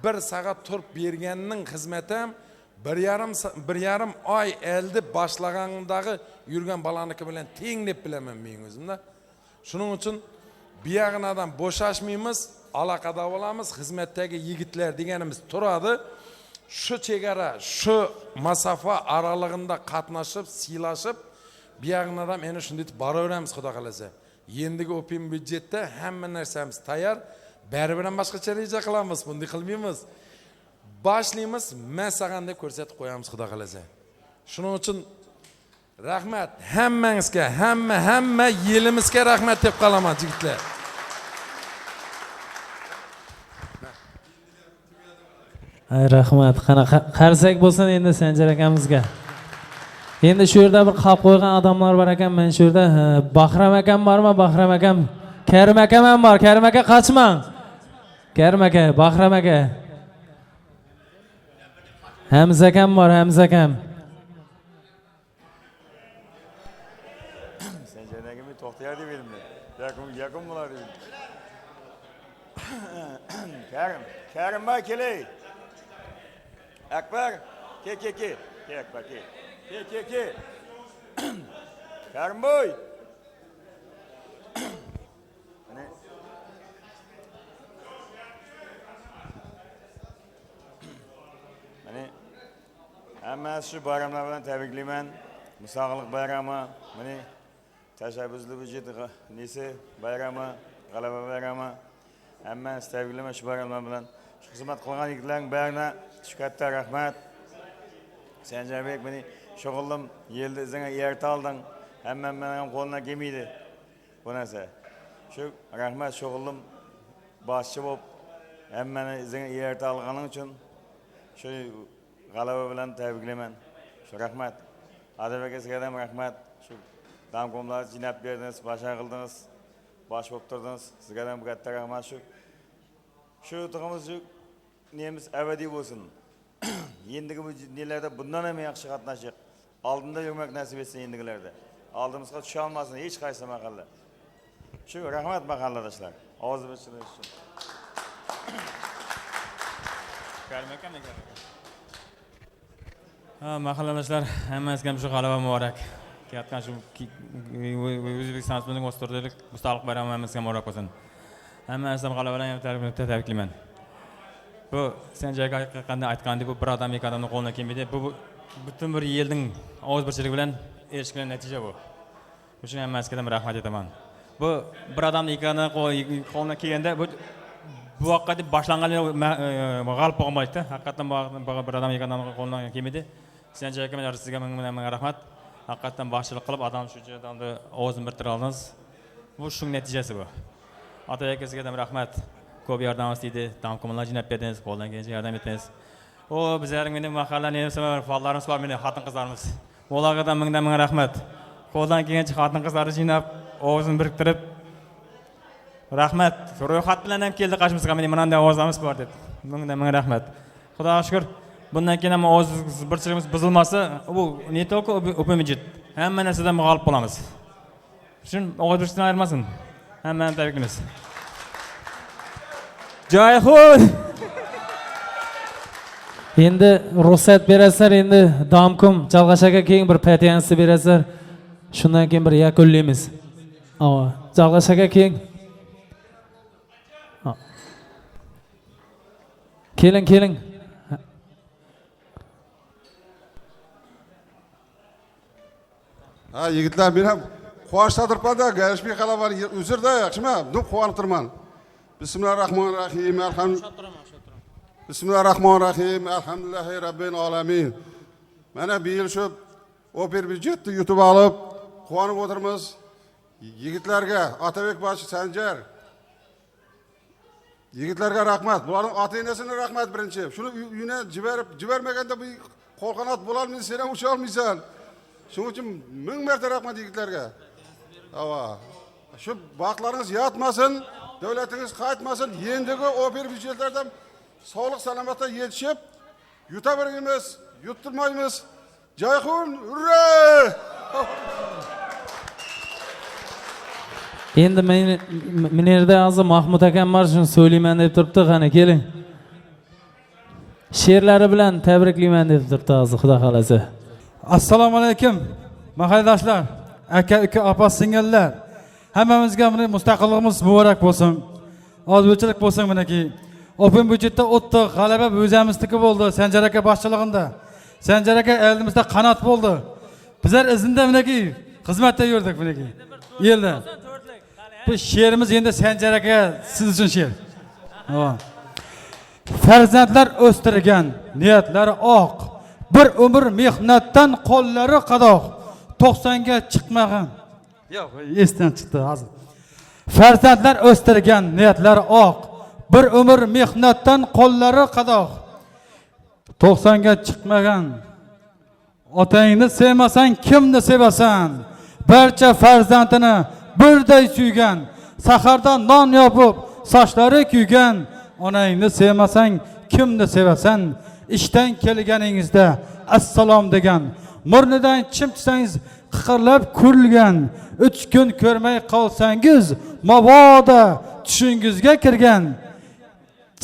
1 soat turib berganning xizmati ham 1,5 oy elde boshlagandagi yurgan balaniki bilan teng deb bilaman men o'zimda. Shuning uchun bu yog'inadan bo'shashmaymiz, aloqada bo'lamiz, xizmatdagi yigitlar deganimiz turadi. Shu chegara, shu masofa oralig'ida qatnashib, siylashib, bu yog'inadan meni shunday deb boraveramiz xudo xolasa. Endigi o'pim byudjetda hamma narsamiz tayyor. Baribir ham boshqacha reja qilamiz, bunday qilmaymiz. Boshlaymiz, masalan deb ko'rsatib qo'yamiz xudo xolasa. Shuning uchun rahmat hammangizga, hamma yelimizga rahmat deb qolaman yigitlar. Ay rahmat, qanaqa qarsak bo'lsin endi Sanjar akamizga. Endi shu yerda bir qolib qo'ygan odamlar bor ekan, men shu yerda Bahram akam bormi? Bahram akam, Karim akam ham bor. Karim aka qochmang. Karim aka, Bahram aka. Hamza akam bor, Hamza akam. Sen cenagimi to'xtayar deb edim. Yakın bular dedim. Kerim bay keley. Akbar, ke. Ke Akbar, ke. Kerim boy. Hammasi shu bayramlar bilan tabriklayman. Mustaqillik bayrami, mana tashabbusli budjet nesi bayrami, g'alaba bayrami. Hammasi tabriklayman shu bayramlar bilan. Shu xizmat qilgan yigitlarning bariga shu katta rahmat. Sanjarbek meni shug'ullim yilda izingga erta olding. Hammam mening qo'limdan kelmaydi. Bu narsa. Shu rahmat shug'ullim boshchi bo'lib hammani izingga erta olganing uchun shu g'alaba bilan tabriklayman. Shu rahmat. Adabak sizga ham rahmat. Shu damkomlarni jinab berdingiz, boshqa qildingiz, bosh bo'lib turdingiz. Sizga ham katta rahmat shu. Shu tug'imiz shu nemiz abadiy bo'lsin. Endigi bu nelarda bundan ham yaxshi qatnashib, oldinda yurmak nasib etsin endigilarda. Oldimizga tusha olmasin hech qaysi mahalla. Shu rahmat mahalladoshlar. Ovoz berishiniz uchun. Mahalladoshlar, hammasiga ham shu g'alaba muborak. Kelayotgan shu O'zbekiston Respublikasining 34-lik mustaqillik bayrami hammasiga muborak bo'lsin. Hammasiga ham g'alaba bilan tabriklayman. Bu Sanjarga qanday aytgandek, bu bir odam ikki odamning qo'lidan kelmaydi. Bu butun bir yilning og'izbirchiligi bilan erishgan natija bu. Shuning hammasiga ham rahmat aytaman. Bu bir odam ikki odamning qo'lidan kelganda bu vaqtda boshlangan g'alib bo'lmaydi. Haqiqatan bir odam ikki odamning qo'lidan kelmaydi. Sanjarga men sizga ming rahmat. Haqiqatan boshchilik qilib odam shu odamni ovozini birtira oldingiz. Bu shuning natijasi bu. Ota akasiga ham rahmat. Ko'p yordam istedi, damkomlar jinab berdingiz, qo'ldan kelgancha yordam etdingiz. Bizlarning meni mahallaning faollarimiz bor, meni xotin-qizlarimiz. Ularga ham ming rahmat. Qo'ldan kelgancha xotin-qizlarni jinab, ovozini biriktirib rahmat. Ro'yxat bilan ham keldi qarshimizga, meni bunday ovozlarimiz bor deb. Ming rahmat. Xudoga shukr. Bundan keyin ham ovoz birchiligimiz buzilmasa, bu ne to'q o'pimijit. Hamma narsadan g'olib bo'lamiz. Shuning ovoz birchilikdan ayirmasin. Hammani tabriklaymiz. Jayxun. Endi ruxsat berasizlar, endi damkom Jalg'ashaga keyin bir patiyansi berasizlar. Shundan keyin bir yakunlaymiz. Jalg'ashaga keyin. Keling. Ha, yigitlar, men ham quvonchdadirman-da, garishmay qolaman. Uzrda, yaxshimi? Deb quvonib turman. Bismillahirrahmanirrahim. Bismillahirrahmanirrahim. Alhamdulillahi robbil alamin. Mana bu yil shu Oper budjetni yutib olib, quvonib o'tirmiz. Yigitlarga, Otabek boshi Sanjar. Yigitlarga rahmat. Bularning ota-onasiga rahmat birinchi. Shuni uyina jibarmaganda bu qo'lqanot bo'lolmaysan, sen ham ucha olmaysan. Shuning uchun ming marta rahmat yigitlarga. Shu baxtlaringiz yotmasin, davlatingiz qaytmasin. Endigi Oper budjetlardan sog'lik salomatda yetishib, yutaveramiz, yuttirmaymiz. Jayxun, urra! Endi men yerda hozir Mahmud akam bor, shuni so'ylayman deb turibdi. Qani keling. She'rlari bilan tabriklayman deb turibdi hozir, xudo xolasa. Assalomu alaykum mahalladoshlar, aka, uka, opa, singillar. Hammamizga mustaqilligimiz muborak bo'lsin. Ozburchilik bo'lsin meniki. Open budjetda o'tdi, g'alaba o'zimizniki bo'ldi. Sanjar aka boshchiligida. Sanjar aka elimizda qanot bo'ldi. Bizlar izinda meniki xizmatda yurdik meniki. Yilda. Bu she'rimiz endi Sanjar aka siz uchun she'r. Farzandlar o'stirgan, niyatlari oq. Bir umr mehnatdan qo'llari qadoq. 90ga chiqmagan. Yo'q, esdan chiqdi hozir. Farzandlar o'stirgan, niyatlari oq. Bir umr mehnatdan qo'llari qadoq. 90ga chiqmagan. Otangni sevmasang kimni sevasan? Barcha farzandini birday suygan. Saharda non yopib, sochlari kuygan. Onangni sevmasang kimni sevasan? ishdan kelganingizda assalom degan, murnidan chimchisangiz qiqirlab kulgan, 3 kun ko'rmay qolsangiz mabodo tushingizga kirgan.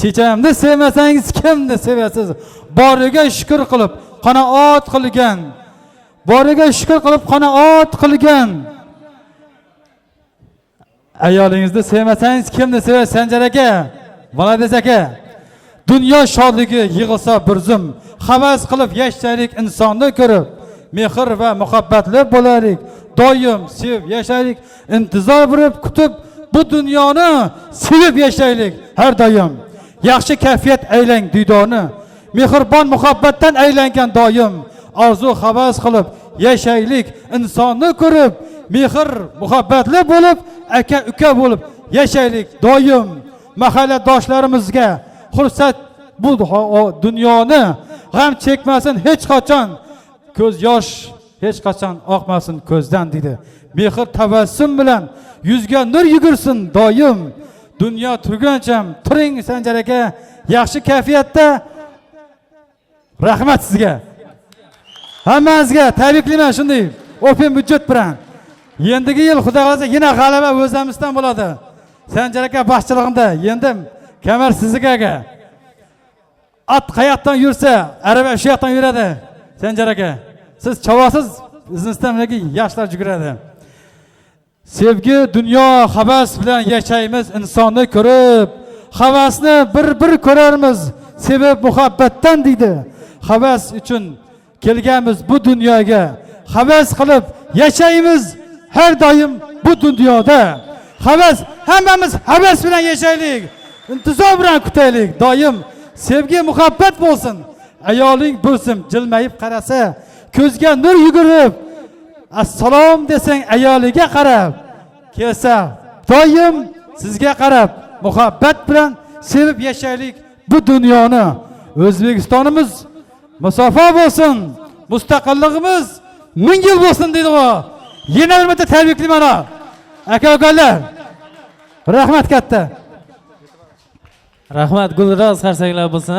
Chechamni sevmasangiz kimni sevasiz? Boriga shukr qilib qanoat qilgan. Boriga shukr qilib qanoat qilgan. Ayolingizni sevmasangiz kimni sevasiz? Sanjar aka, Valades aka. Dunyo shodligi yig'ilsa bir zum, havas qilib yashaylik insonni ko'rib, mehr va muhabbatli bo'laylik, doim sevib yashaylik, intizor bo'lib kutib bu dunyoni sevib yashaylik har doim. Yaxshi kayfiyat aylang diydoni, mehribon muhabbatdan aylangan doim, orzu havas qilib yashaylik insonni ko'rib, mehr muhabbatli bo'lib, aka uka bo'lib yashaylik doim. Mahalladoshlarimizga xursat bu dunyoni g'am chekmasin hech qachon, ko'z yosh hech qachon oqmasin ko'zdan dedi. Mehr tabassum bilan yuzga nur yugursin doim. Dunyo turguncha turing Sanjar aka, yaxshi kayfiyatda. Rahmat sizga. Hammangizga tabriklayman shunday open budjet bilan. Endigi yil xudo xolasa yana g'alaba o'zimizdan bo'ladi. Sanjar aka boshchiligida endi kamar sizga aka. At qayoqdan yursa, araba shu yoqdan yuradi. Sanjar aka, siz chavosiz izinizdan yoshlar yuguradi. Sevgi dunyo havas bilan yashaymiz insonni ko'rib, havasni bir ko'rarmiz, sevib muhabbatdan deydi. Havas uchun kelganmiz bu dunyoga, havas qilib yashaymiz har doim bu dunyoda. Havas, hammamiz havas bilan yashaylik, intizor bilan kutaylik doim. Sevgi muhabbat bo'lsin. Ayoling bo'lsin, jilmayib qarasa, ko'zga nur yugurib, assalom desang ayoliga qarab, kelsa doim sizga qarab muhabbat bilan sevib yashaylik bu dunyoni. O'zbekistonimiz musaffo bo'lsin, mustaqilligimiz 1000 yil bo'lsin deydi u. Yana bir marta tabriklayman aka-ukalar. Rahmat katta. Rahmat, Gulroz qarsaklar bo'lsin.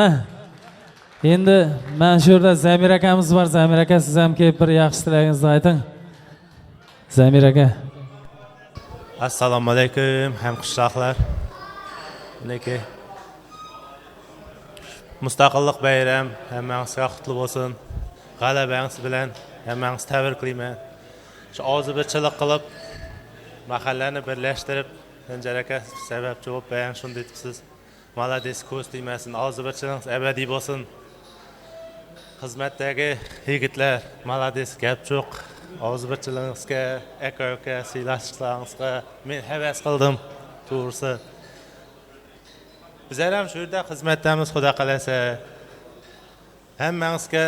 Endi men shu yerda Zamir akamiz bor. Zamir aka, siz ham kelib bir yaxshi tilagingizni ayting. Zamir aka. Assalomu alaykum, hamqishloqlar. Miniki Mustaqillik bayram hammangizga qutlug' bo'lsin. G'alabangiz bilan hammangizni tabriklayman. Shu ozibirchilik qilib mahallani birlashtirib, Sanjar aka sababchi bo'lib bayan shunday debsiz. Malades ko'z tegmasin, ozibirchilingiz abadiy bo'lsin. Xizmatdagi yigitlar, malades gap yo'q. Ozibirchiligingizga, aka-uka siylashishingizga men havas qildim, to'g'risi. Bizlar ham shu yerda xizmatdamiz, xudo qalasa. Hammangizga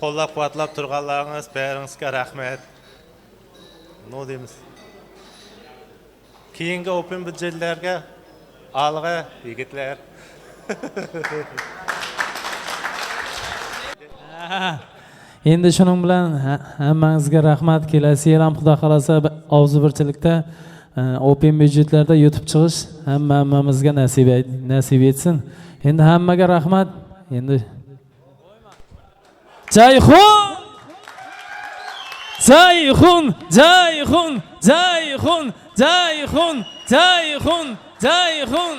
qo'llab-quvvatlab turganlaringiz baringizga rahmat. Nima deymiz? Keyingi open budjetlarga alg'a yigitlar. Endi shuning bilan hammangizga rahmat. Kelasi yil ham xudo xolasa ozibirchilikda open budjetlarda yutib chiqish hammamizga nasib etsin. Endi hammaga rahmat. Endi Jayxun! Jayxun! Jayxun! Jayxun! Jayxun! Jayxun! Jayxun!